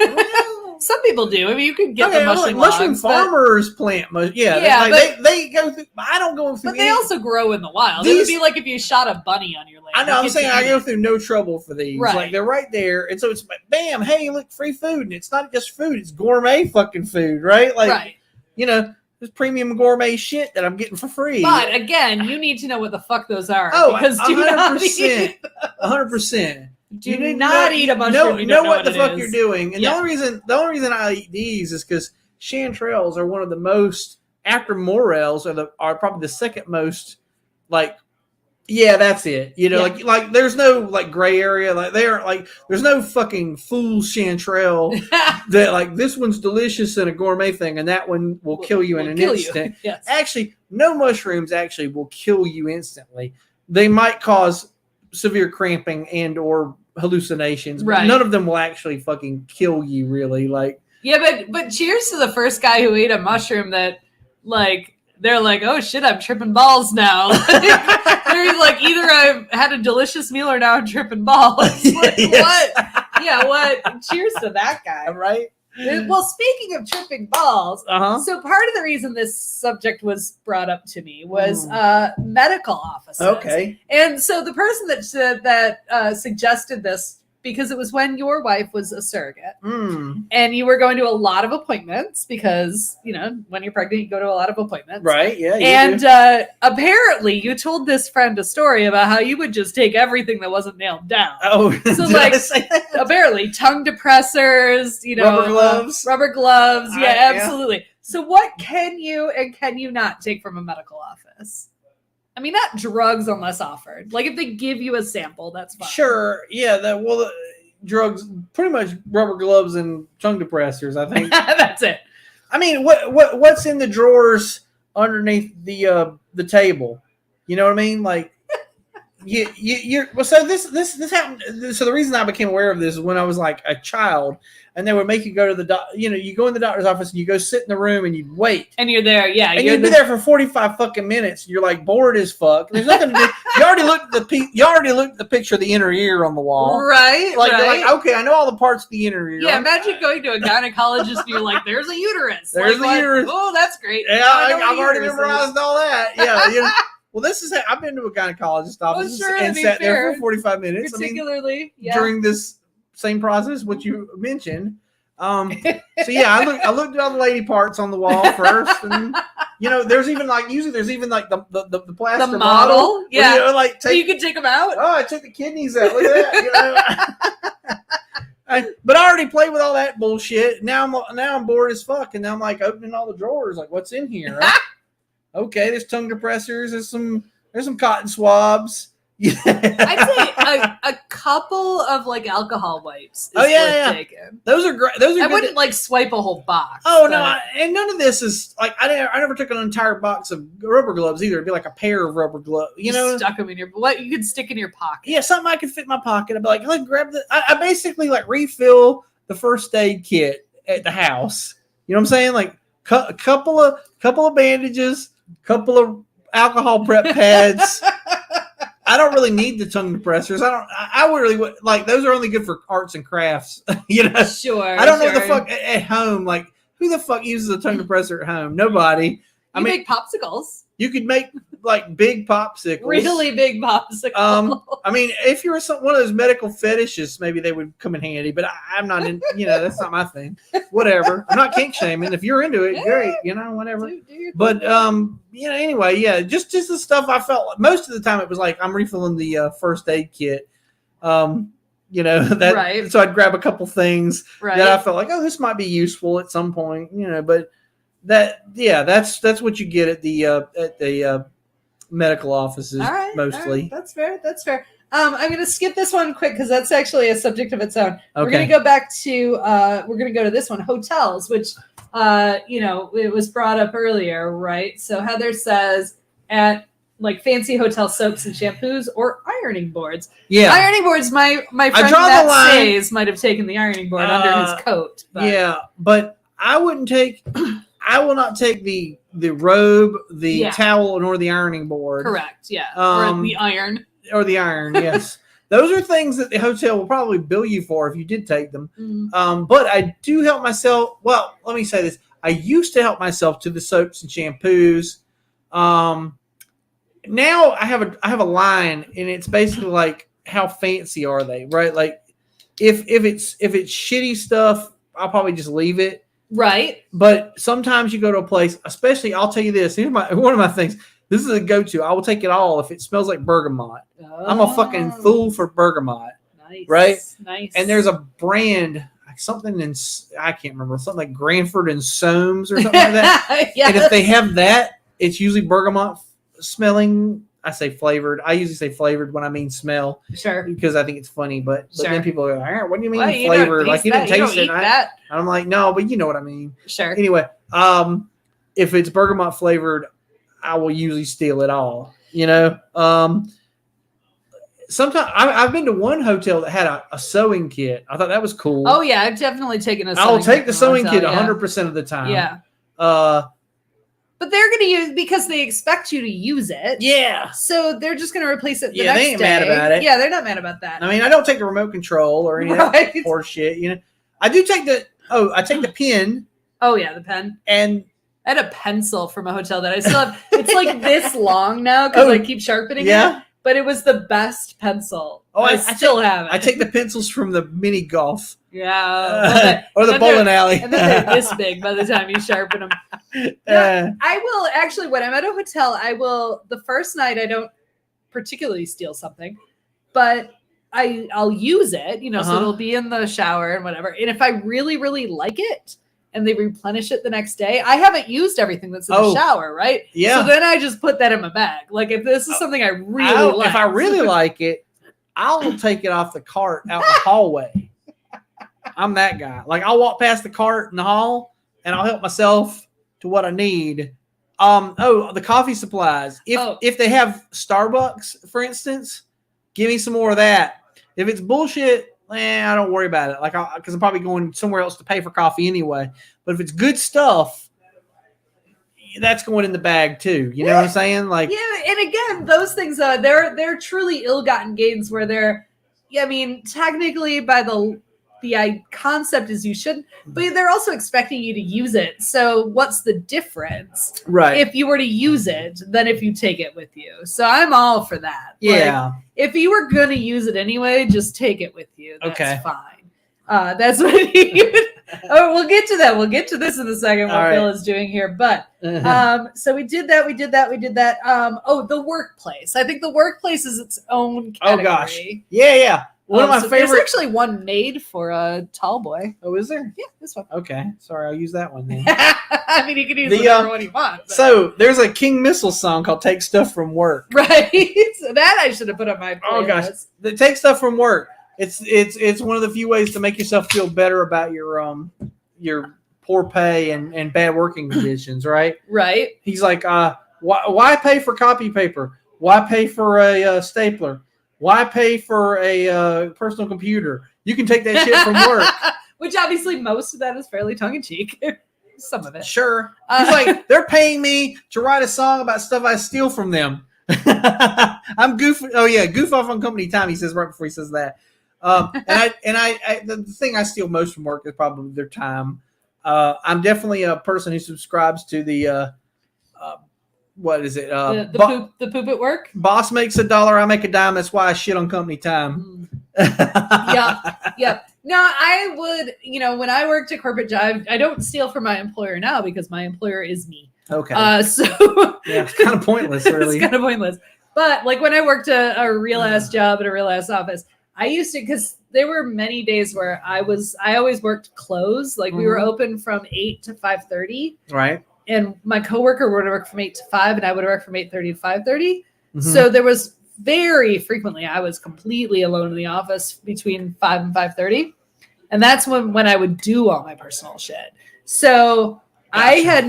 Some people do. I mean, you can get the mushroom mushroom logs, farmers plant. They go through. I don't go through. But they also grow in the wild. It would be like if you shot a bunny on your land. I know. I'm saying I go through no trouble for these. Right. Like they're right there, and so it's like, bam, hey, look, free food, and it's not just food; it's gourmet fucking food, right? Like, this premium gourmet shit that I'm getting for free. But again, you need to know what the fuck those are. Oh, because 100%, 100%. Do not eat a mushroom. Know what the fuck you're doing. And yeah. the only reason I eat these is because chanterelles are one of the most, after morels, are probably the second most, like, yeah, that's it. Like there's no like gray area. Like they aren't like there's no fucking fool chanterelle that like this one's delicious and a gourmet thing, and that one will kill you in an instant. Yes. Actually, no mushrooms actually will kill you instantly. They might cause severe cramping and or hallucinations, but none of them will actually fucking kill you, really. Like, yeah, but cheers to the first guy who ate a mushroom that, like, they're like, oh shit, I'm tripping balls now. They're like, either I've had a delicious meal or now I'm tripping balls. Like, yes. What? Yeah, what? Cheers to that guy. Right? Well, speaking of tripping balls, so part of the reason this subject was brought up to me was medical offices. Okay. And so the person that said that suggested this, because it was when your wife was a surrogate and you were going to a lot of appointments because, when you're pregnant, you go to a lot of appointments. Right. Yeah. And apparently you told this friend a story about how you would just take everything that wasn't nailed down. Oh, so like apparently tongue depressors, rubber gloves. Yeah, absolutely. Yeah. So what can you and can you not take from a medical office? I mean, not drugs unless offered. Like if they give you a sample, that's fine. Sure. Yeah. Drugs, pretty much rubber gloves and tongue depressors, I think. That's it. I mean, what's in the drawers underneath the table? You know what I mean? Like, so this happened. So the reason I became aware of this is when I was like a child, and they would make you go to the doctor. You go in the doctor's office and you go sit in the room and you'd wait. And you're there, yeah. And you'd be there for 45 fucking minutes. And you're like bored as fuck. There's nothing to do. You already looked at the picture of the inner ear on the wall, right? Like, you're like, okay, I know all the parts of the inner ear. Yeah, imagine going to a gynecologist and you're like, there's a uterus. There's like, a uterus. Oh, that's great. Yeah, I've already memorized all that. Yeah. Well, this is. I've been to a gynecologist office and sat there for 45 minutes. Particularly, during this same process, what you mentioned. So yeah, I looked at all the lady parts on the wall first, and there's even like the plaster model. Yeah, so you can take them out. Oh, I took the kidneys out. Look at that. But I already played with all that bullshit. Now I'm bored as fuck, and now I'm like opening all the drawers, like what's in here? Okay, there's tongue depressors. There's some cotton swabs. Yeah. I'd say a couple of like alcohol wipes is worth taking. Those are great. I wouldn't like swipe a whole box. Oh no, and none of this is like I never took an entire box of rubber gloves either. It'd be like a pair of rubber gloves. Stuck them in your you could stick in your pocket. Yeah, something I could fit in my pocket. I'd be like, let's grab the. I basically like refill the first aid kit at the house. You know what I'm saying? Like a couple of bandages. Couple of alcohol prep pads. I don't really need the tongue depressors. I really would like those are only good for arts and crafts. Sure. I don't know what the fuck at home. Like who the fuck uses a tongue depressor at home? Nobody. You make popsicles. You could make like big popsicles. Really big popsicles. I mean, if you're one of those medical fetishists, maybe they would come in handy. But I'm not in. That's not my thing. Whatever. I'm not kink shaming. If you're into it, great. Whatever. But anyway, yeah. Just the stuff I felt. Most of the time, it was like I'm refilling the first aid kit. That. Right. So I'd grab a couple things that I felt like, oh, this might be useful at some point. But. That's what you get at the medical offices mostly. All right. That's fair. I'm going to skip this one quick because that's actually a subject of its own. Okay. We're going to go back to we're going to go to this one, hotels, which it was brought up earlier, right? So Heather says at like fancy hotel soaps and shampoos or ironing boards. Yeah, ironing boards. My friend Matt Says might have taken the ironing board under his coat. But. Yeah, but I wouldn't take. I will not take the robe, the Yeah. towel, nor the ironing board. Correct. Yeah. Or the iron. Or the iron, yes. Those are things that the hotel will probably bill you for if you did take them. But I do help myself. Well, let me say this. I used to help myself to the soaps and shampoos. Now I have a line, and it's basically like, how fancy are they, right? Like if it's shitty stuff, I'll probably just leave it. Right. But sometimes you go to a place, especially, I'll tell you this. Here's one of my things. This is a go-to. I will take it all if it smells like bergamot. Oh. I'm a fucking fool for bergamot. Nice. Right? Nice. And there's a brand, something in, I can't remember, something like Granford and Soames or something like that. Yes. And if they have that, it's usually bergamot smelling. I say flavored. I usually say flavored when I mean smell. Sure. Because I think it's funny. But Sure. then people are like, what do you mean Well, you flavored? don't Like, you didn't taste taste that. it. You don't eat that. I'm like, no, but you know what I mean. Sure. Anyway, if it's bergamot flavored, I will usually steal it all. You know, sometimes I've been to one hotel that had a sewing kit. I thought that was cool. Oh yeah, I've definitely taken a. I'll take the sewing kit hotel, 100% of the time. Yeah. But they're going to use, because they expect you to use it. Yeah. So they're just going to replace it the Yeah, next they ain't day. mad about it. Yeah, they're not mad about that. I mean, I don't take the remote control or any of that poor shit. You know, I do take I take the pen. Oh yeah, the pen. And I had a pencil from a hotel that I still have. It's like this long now because I keep sharpening it. But it was the best pencil. Oh, I still have it. I take the pencils from the mini golf. Yeah. Or the bowling alley. And then they're this big by the time you sharpen them. I will actually, when I'm at a hotel, the first night I don't particularly steal something, but I'll use it, so it'll be in the shower and whatever. And if I really, really like it, and they replenish it the next day, I haven't used everything that's in the shower, right? Yeah. So then I just put that in my bag. Like if this is something I really like. If I really like it, I'll take it off the cart out in the hallway. I'm that guy. Like I'll walk past the cart in the hall and I'll help myself to what I need. The coffee supplies. If they have Starbucks, for instance, give me some more of that. If it's bullshit, I don't worry about it. Like, because I'm probably going somewhere else to pay for coffee anyway. But if it's good stuff, that's going in the bag too. You know what I'm saying? Like, yeah. And again, those things, they're truly ill-gotten gains where they're, technically by the concept is you shouldn't, but they're also expecting you to use it. So what's the difference? Right. If you were to use it, than if you take it with you. So I'm all for that. Yeah. Like, if you were going to use it anyway, just take it with you. That's fine. That's what we'll get to that. We'll get to this in a second, what Bill is doing here. But so we did that. The workplace. I think the workplace is its own category. Oh, gosh. Yeah. One of my favorite. There's actually one made for a tall boy. Oh, is there? Yeah, this one. Okay. Sorry, I'll use that one then. I mean, you can use whatever one you want. But. So there's a King Missile song called "Take Stuff from Work." Right. So that I should have put on my playlist. Oh gosh, the "Take Stuff from Work." It's one of the few ways to make yourself feel better about your poor pay and bad working conditions. Right. Right. He's like, why pay for copy paper? Why pay for a stapler? Why pay for a personal computer? You can take that shit from work. Which obviously most of that is fairly tongue-in-cheek. Some of it. Sure. He's like, they're paying me to write a song about stuff I steal from them. I'm goofing. Oh, yeah. Goof off on company time, he says right before he says that. The thing I steal most from work is probably their time. I'm definitely a person who subscribes to the what is it? The poop at work? Boss makes $1, I make $0.10. That's why I shit on company time. Yeah. No, I would, when I worked at corporate job, I don't steal from my employer now because my employer is me. Okay. It's kind of pointless, really. It's kind of pointless. But like when I worked a real ass job at a real ass office, I used to, because there were many days where I always worked closed. Like we were open from 8 to 5:30. Right. And my coworker would work from 8 to 5, and I would work from 8:30 to 5:30. So there was very frequently I was completely alone in the office between 5 and 5:30, and that's when I would do all my personal shit. So I had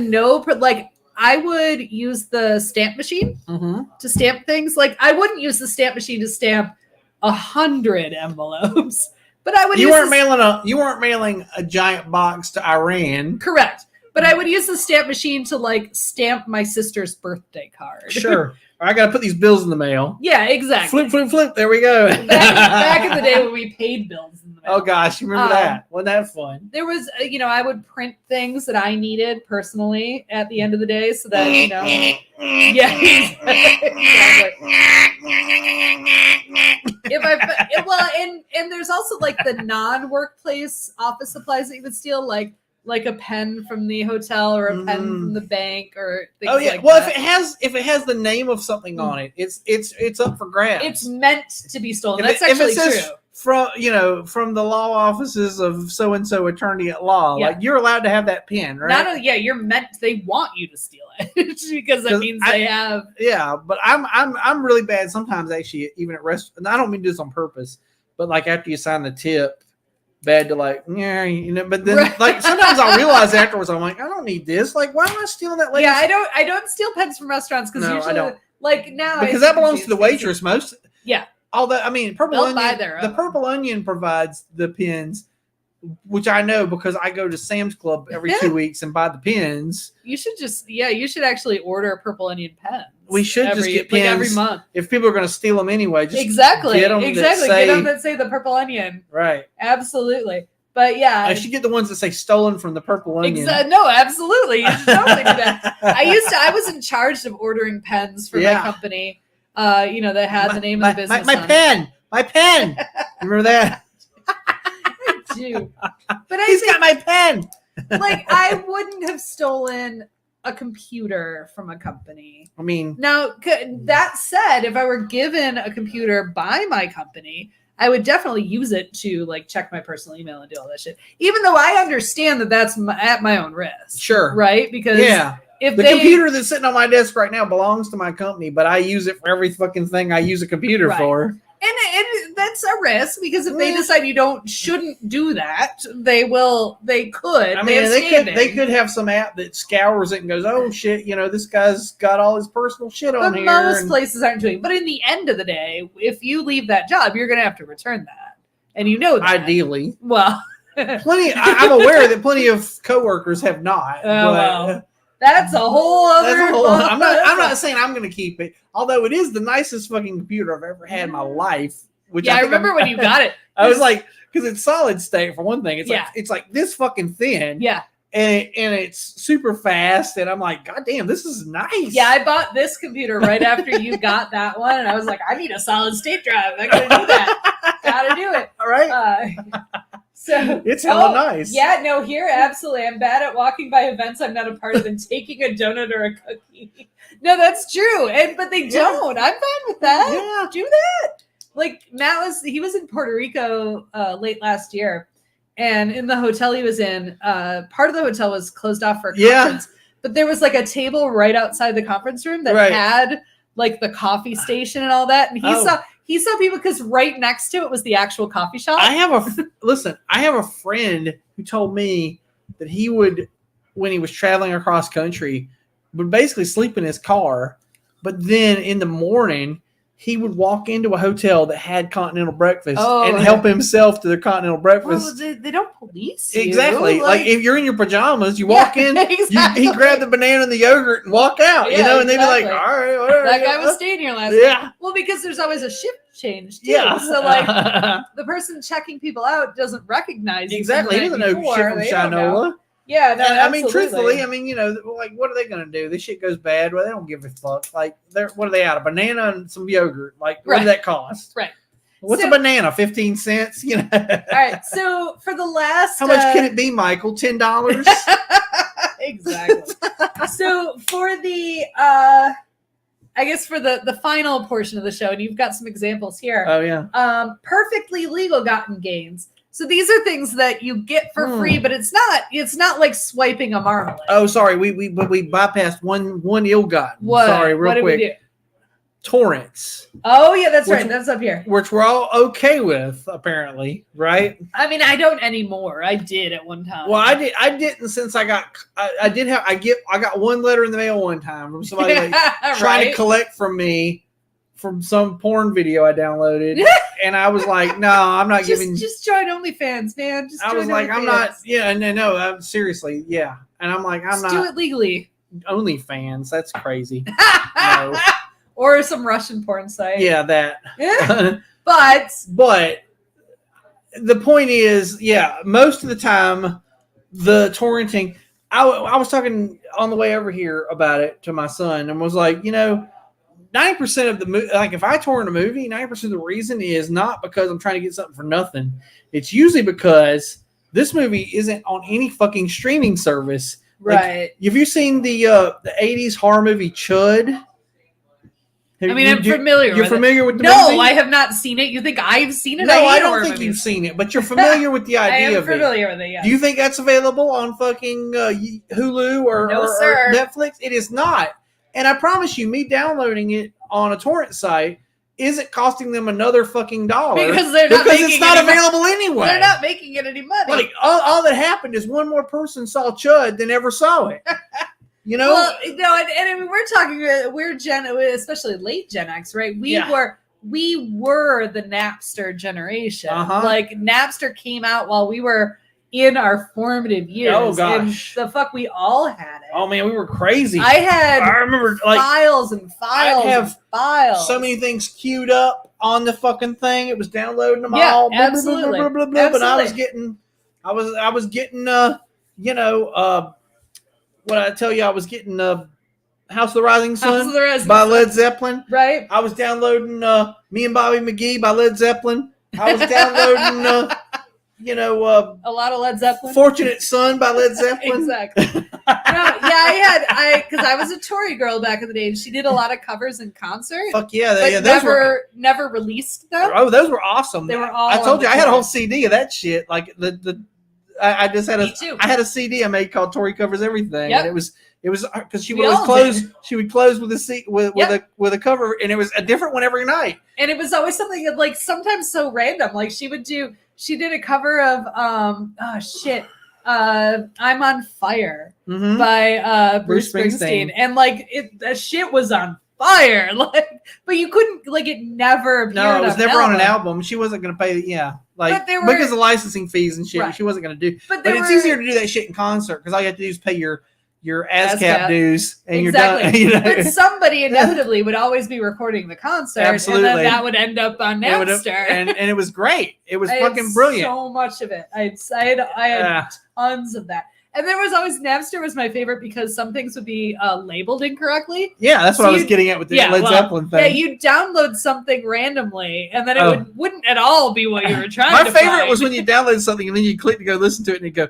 I would use the stamp machine to stamp things. Like I wouldn't use the stamp machine to stamp 100 envelopes, but I would. You weren't mailing a giant box to Iran. Correct. But I would use the stamp machine to like stamp my sister's birthday card. Sure. I got to put these bills in the mail. Yeah, exactly. Flip, flip, flip. There we go. Back in the day when we paid bills in the mail. Oh gosh, you remember that? Wasn't that fun? There was, I would print things that I needed personally at the end of the day, so that yeah, exactly. And there's also like the non-workplace office supplies that you would steal, like a pen from the hotel or a pen from the bank or things like well, that. if it has the name of something on it, it's up for grabs. It's meant to be stolen. That's actually true. From the law offices of so and so attorney at law, like you're allowed to have that pen, right? Not only, you're meant. They want you to steal it because that means they have. Yeah, but I'm really bad sometimes. Actually, even at restaurants, I don't mean to do this on purpose, but like after you sign the tip. Bad to like, but then like sometimes I'll realize afterwards, I'm like, I don't need this. Like, why am I stealing that lady? Yeah, I don't steal pens from restaurants because usually, I don't. Like now, because that belongs to the waitress. Most, all that. I mean, the Purple Onion provides the pens, which I know because I go to Sam's Club every 2 weeks and buy the pens. You should actually order Purple Onion pens. We should just get pens every month. If people are going to steal them anyway, just get them that say the Purple Onion. Right. Absolutely. But yeah, I should get the ones that say stolen from the Purple Onion. No, absolutely. You should totally do that. I was in charge of ordering pens for my company. That had the name of the business. My pen. Remember that? I do. But He's got my pen. Like I wouldn't have stolen a computer from a company. I mean, now that said, if I were given a computer by my company, I would definitely use it to like check my personal email and do all that shit. Even though I understand that that's at my own risk. Sure. Right? Because if the computer that's sitting on my desk right now belongs to my company, but I use it for every fucking thing I use a computer for. And that's a risk because if they decide you shouldn't do that, they could. I mean, they could have some app that scours it and goes, oh shit, this guy's got all his personal shit on here. But most places aren't doing. But in the end of the day, if you leave that job, you're going to have to return that, and that. Ideally, well, I'm aware that plenty of coworkers have not. Well. That's a whole other. I'm not saying I'm going to keep it, although it is the nicest fucking computer I've ever had in my life. Which I remember when you got it. I was like, because it's solid state for one thing. It's like this fucking thin. Yeah. And it's super fast, and I'm like, God damn, this is nice. Yeah, I bought this computer right after you got that one, and I was like, I need a solid state drive. I gotta do that. Gotta do it. All right. So it's hella nice. Yeah, no, here absolutely. I'm bad at walking by events I'm not a part of and taking a donut or a cookie. No, that's true. But they don't. I'm fine with that. Yeah, do that. Like Matt was in Puerto Rico late last year, and in the hotel he was in, part of the hotel was closed off for a conference. But there was like a table right outside the conference room that had like the coffee station and all that, and he saw people because right next to it was the actual coffee shop. I have a friend who told me that he would, when he was traveling across country, would basically sleep in his car, but then in the morning he would walk into a hotel that had continental breakfast and help himself to their continental breakfast. Well, they don't police you. Exactly. Like if you're in your pajamas, you walk in, he grabbed the banana and the yogurt and walk out, and they'd be like, all right, whatever. That guy was staying here last night. Well, because there's always a shift change too. Yeah. So like the person checking people out doesn't recognize you. Exactly. He doesn't know shit from Shinola. Yeah, no, I mean, truthfully, like, what are they going to do? This shit goes bad. Well, they don't give a fuck. Like, what are they out? A banana and some yogurt. Like, what did that cost? Right. What's a banana? 15 cents? All right. So for the last, how much can it be, Michael? $10? Exactly. So for the, I guess for the final portion of the show, and you've got some examples here. Oh yeah. Perfectly legal gotten gains. So these are things that you get for free, but it's not like swiping a marmalade. Oh, sorry. We bypassed one ill-gotten. What? Sorry, real quick. Did we do? Torrents. Oh yeah, that's right. That's up here. Which we're all okay with, apparently, right? I mean, I don't anymore. I did at one time. Well, I didn't since I got one letter in the mail one time from somebody trying to collect from me from some porn video I downloaded, and I was like, no, I'm not giving. Just join OnlyFans, man. Just I was like, I'm not. Yeah, no, I'm seriously, yeah. And I'm like, I'm not. Do it legally. OnlyFans, that's crazy. No. Or some Russian porn site. Yeah, that. But the point is, yeah, most of the time, the torrenting. I was talking on the way over here about it to my son, and was like, 90% of the like if I torrent a movie, 90% of the reason is not because I'm trying to get something for nothing. It's usually because this movie isn't on any fucking streaming service. Right. Like, have you seen the 80s horror movie Chud? I'm familiar. You're familiar with the movie? No, I have not seen it. You think I've seen it? No, I don't think you've seen it, but you're familiar with the idea of it. I am familiar with it, yeah. Do you think that's available on fucking Hulu or Netflix? It is not. And I promise you, me downloading it on a torrent site isn't costing them another fucking dollar. Because it's not available anyway. They're not making it any money. Like, all that happened is one more person saw Chud than ever saw it. Well, and I mean, we're Gen, especially late Gen X, right? We were the Napster generation. Like Napster came out while we were in our formative years. Oh gosh, and the fuck, we all had it. Oh man, we were crazy. I remember files and files. I have files. So many things queued up on the fucking thing. It was downloading them yeah, all. Absolutely. Blah, blah, blah, blah, but I was getting what I tell you, I was getting House of the Rising Sun by Led Zeppelin. Right. I was downloading Me and Bobby McGee by Led Zeppelin. I was downloading a lot of Led Zeppelin. Fortunate Son by Led Zeppelin. Exactly. Because I was a Tory girl back in the day, and she did a lot of covers in concert. Fuck yeah, those never released them. Oh, those were awesome. They were all. I told you I had a whole CD of that shit. Like I just had I had a CD I made called Tori Covers Everything, and it was because she would always close. She would close with a cover, and it was a different one every night. And it was always something that, like, sometimes so random. Like she did a cover of I'm on Fire by Bruce Springsteen, and like the shit was on fire. Like, but you couldn't, like, it never appeared. No, it was never on an album. She wasn't going to pay. Because of licensing fees and shit, she wasn't going to do. But it's easier to do that shit in concert because all you have to do is pay your ASCAP dues, and you're done. But somebody inevitably would always be recording the concert, Absolutely. and then that would end up on Napster. And it was great. It was fucking brilliant. So much of it. I had tons of that. And there was always, Napster was my favorite because some things would be labeled incorrectly. Yeah, that's what I was getting at with the Led Zeppelin thing. Yeah, you'd download something randomly, and then it wouldn't at all be what you were trying to My favorite was when you download something, and then you click to go listen to it, and you go,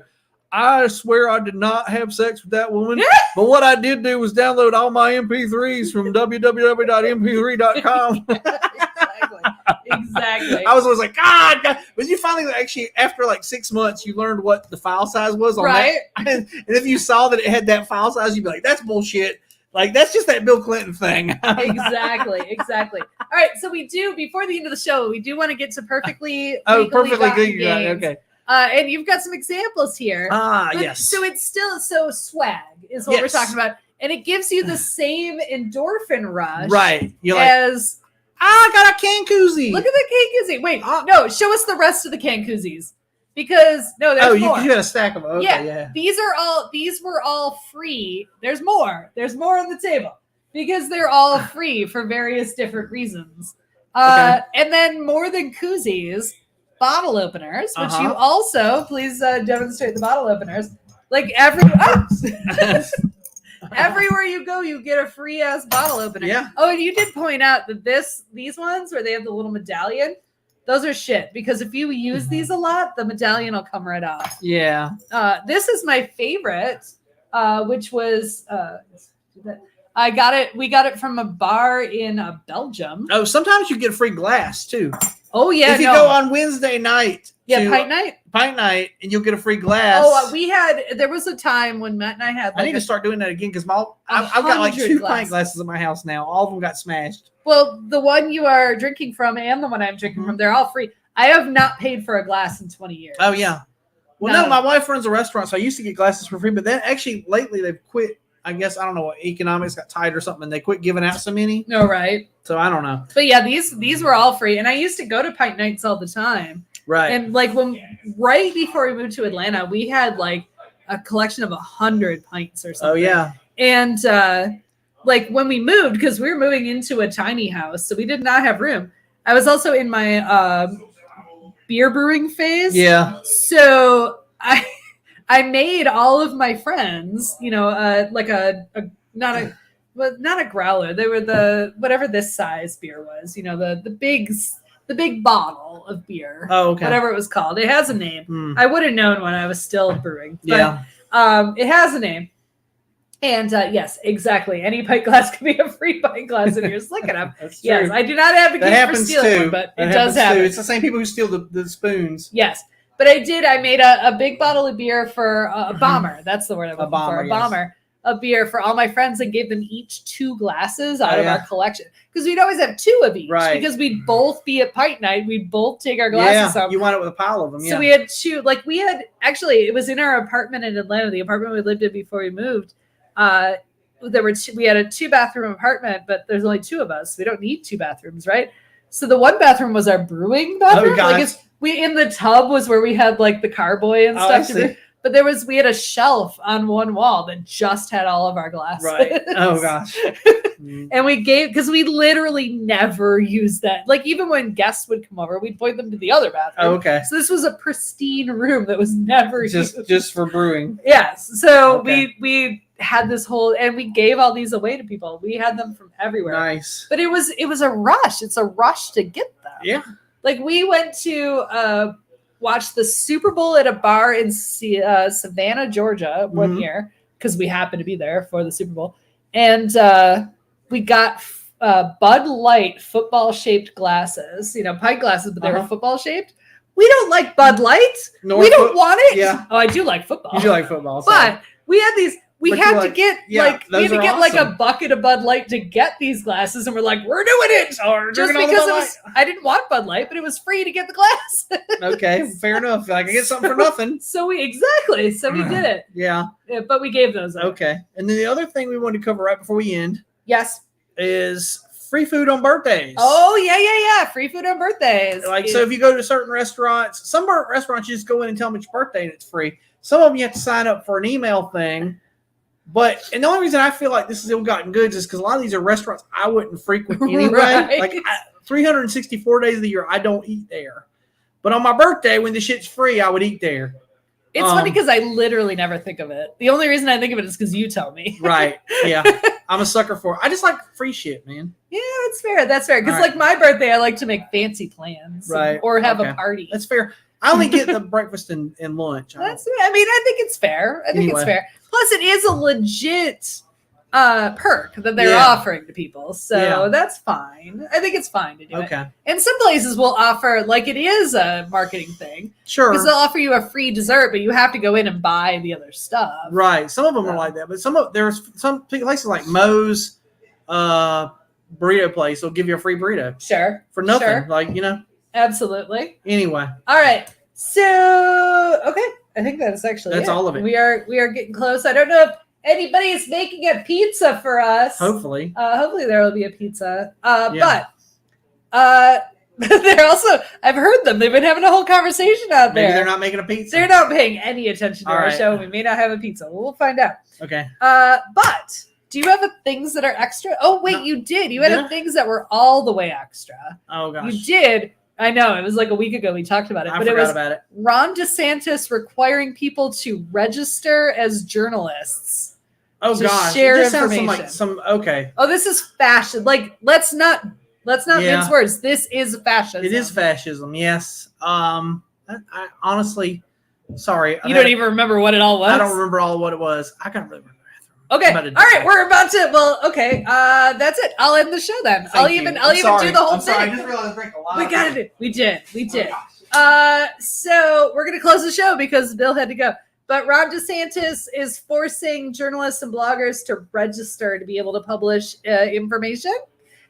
I swear I did not have sex with that woman, but what I did do was download all my MP3s from www.mp3.com. Exactly. I was always like, God. But you finally actually, after like 6 months, you learned what the file size was on that. And if you saw that it had that file size, you'd be like, that's bullshit. Like, that's just that Bill Clinton thing. Exactly. All right, so before the end of the show, we do want to get to perfectly good. Games. Okay. And you've got some examples here. Yes. So it's still swag is what we're talking about, and it gives you the same endorphin rush, right? You're as I got a can koozie. Look at the can koozie. Wait, no, show us the rest of the can koozies because there's more. You got a stack of them. Okay, yeah. These were all free. There's more. There's more on the table because they're all free for various different reasons. And then more than koozies. Bottle openers, which you also please demonstrate the bottle openers. Like everywhere you go, you get a free ass bottle opener. Yeah. Oh, and you did point out that these ones where they have the little medallion, those are shit because if you use these a lot, the medallion will come right off. Yeah. This is my favorite, which was I got it. We got it from a bar in Belgium. Oh, sometimes you get free glass too. Oh yeah, if you go on Wednesday night, pint night, and you'll get a free glass. Oh, there was a time when Matt and I had. I need to start doing that again because I've got like 2 pint glasses in my house now. All of them got smashed. Well, the one you are drinking from and the one I'm drinking from, they're all free. I have not paid for a glass in 20 years. Oh yeah. Well, no, my wife runs a restaurant, so I used to get glasses for free, but then actually lately they've quit I guess I don't know what economics got tight or something, and they quit giving out so many. No, right. So I don't know. But yeah, these were all free, and I used to go to pint nights all the time. Right. And like right before we moved to Atlanta, we had like a collection of 100 pints or something. Oh yeah. And like when we moved, because we were moving into a tiny house, so we did not have room. I was also in my beer brewing phase. Yeah. So I made all of my friends, like not a growler. They were the whatever this size beer was, the big bottle of beer. Oh, okay. Whatever it was called. It has a name. I would have known when I was still brewing. But, yeah. It has a name. And yes, exactly. Any pint glass can be a free pint glass if you're slicking up. That's yes, true. I do not advocate for stealing one, but it does happen. It's the same people who steal the spoons. Yes. But I made a big bottle of beer for a bomber. That's the word I'm looking for. A bomber of beer for all my friends and gave them each 2 glasses out of our collection. Because we'd always have 2 of each. Right. Because we'd both be at pint night. We'd both take our glasses home. You wind up with a pile of them. So we had 2. Like actually, it was in our apartment in Atlanta, the apartment we lived in before we moved. We had a 2-bathroom apartment, but there's only 2 of us. We don't need 2 bathrooms, right? So the 1 bathroom was our brewing bathroom. Oh, gosh. In the tub was where we had like the carboy and stuff. But we had a shelf on one wall that just had all of our glasses. Right. Oh gosh. And because we literally never used that. Like even when guests would come over, we'd point them to the other bathroom. Oh, okay. So this was a pristine room that was never used. Just for brewing. Yes. So we had this whole, and we gave all these away to people. We had them from everywhere. Nice. But it was a rush. It's a rush to get them. Yeah. Like we went to watch the Super Bowl at a bar in Savannah, Georgia one year because we happened to be there for the Super Bowl. And we got Bud Light football-shaped glasses, pint glasses, but they were football-shaped. We don't like Bud Light. We don't want it. Yeah. Oh, I do like football. You do like football. But we had these. We had to get like a bucket of Bud Light to get these glasses, and we're like, we're doing it just because I didn't want Bud Light, but it was free to get the glass. Okay, fair enough. I can get something for nothing. So we did it. Yeah, but we gave those up. Okay, and then the other thing we wanted to cover right before we end, yes, is free food on birthdays. Oh yeah, free food on birthdays. So if you go to certain restaurants, some restaurants you just go in and tell them it's your birthday and it's free. Some of them you have to sign up for an email thing. And the only reason I feel like this is ill-gotten goods is because a lot of these are restaurants I wouldn't frequent anyway. Right. Like 364 days of the year, I don't eat there. But on my birthday, when the shit's free, I would eat there. It's funny because I literally never think of it. The only reason I think of it is because you tell me. Right. Yeah. I'm a sucker for it. I just like free shit, man. Yeah, that's fair. Because like my birthday, I like to make fancy plans. Right. Or have a party. That's fair. I only get the breakfast and lunch. I think it's fair. It's fair. Plus, it is a legit perk that they're offering to people. So that's fine. I think it's fine to do it. Okay. And some places will offer, like it is a marketing thing. Sure. Because they'll offer you a free dessert, but you have to go in and buy the other stuff. Right. Some of them are like that. But there's some places like Moe's burrito place will give you a free burrito. Sure. For nothing. Sure. Like, Absolutely. Anyway. All right. So, okay. I think that's all of it. We are getting close. I don't know if anybody is making a pizza for us. Hopefully. Hopefully there will be a pizza. But they're also, I've heard them. They've been having a whole conversation out there. Maybe they're not making a pizza. They're not paying any attention to our show. We may not have a pizza. We'll find out. Okay. But do you have things that are extra? Oh, wait, you did. You had things that were all the way extra. Oh, gosh. You did. I know. It was like a week ago we talked about it. But it was about it. Ron DeSantis requiring people to register as journalists. Oh, gosh. Share it just information. Sounds like okay. Oh, this is fashion. Like, let's not mince words. This is fascism. It is fascism, yes. I honestly, sorry. You don't even remember what it all was? I don't remember all what it was. I can't remember. Okay. All right. We're about to. Well, okay. That's it. I'll end the show then. I'll even do the whole thing. I just realized I drank a lot. We got it. We did. So we're gonna close the show because Bill had to go. But Ron DeSantis is forcing journalists and bloggers to register to be able to publish information.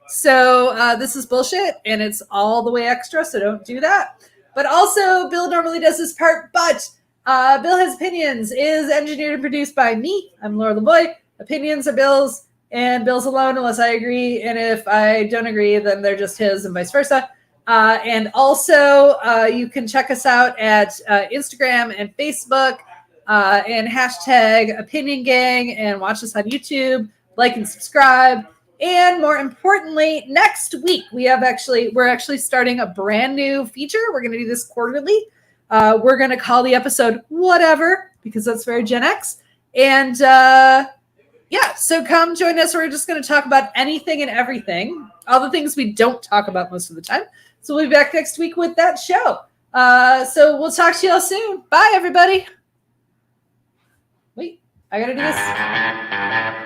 So this is bullshit, and it's all the way extra. So don't do that. But also, Bill normally does this part, but. Bill Has Opinions is engineered and produced by me. I'm Laura LeBoy Opinions are Bill's and Bill's alone unless I agree. And if I don't agree, then they're just his and vice versa. And also, you can check us out at Instagram and Facebook and hashtag Opinion Gang, and watch us on YouTube. Like and subscribe. And more importantly, next week we're actually starting a brand new feature. We're going to do this quarterly. We're going to call the episode Whatever, because that's very Gen X. And yeah, so come join us. We're just going to talk about anything and everything, all the things we don't talk about most of the time. So we'll be back next week with that show. So we'll talk to y'all soon. Bye, everybody. Wait, I got to do this.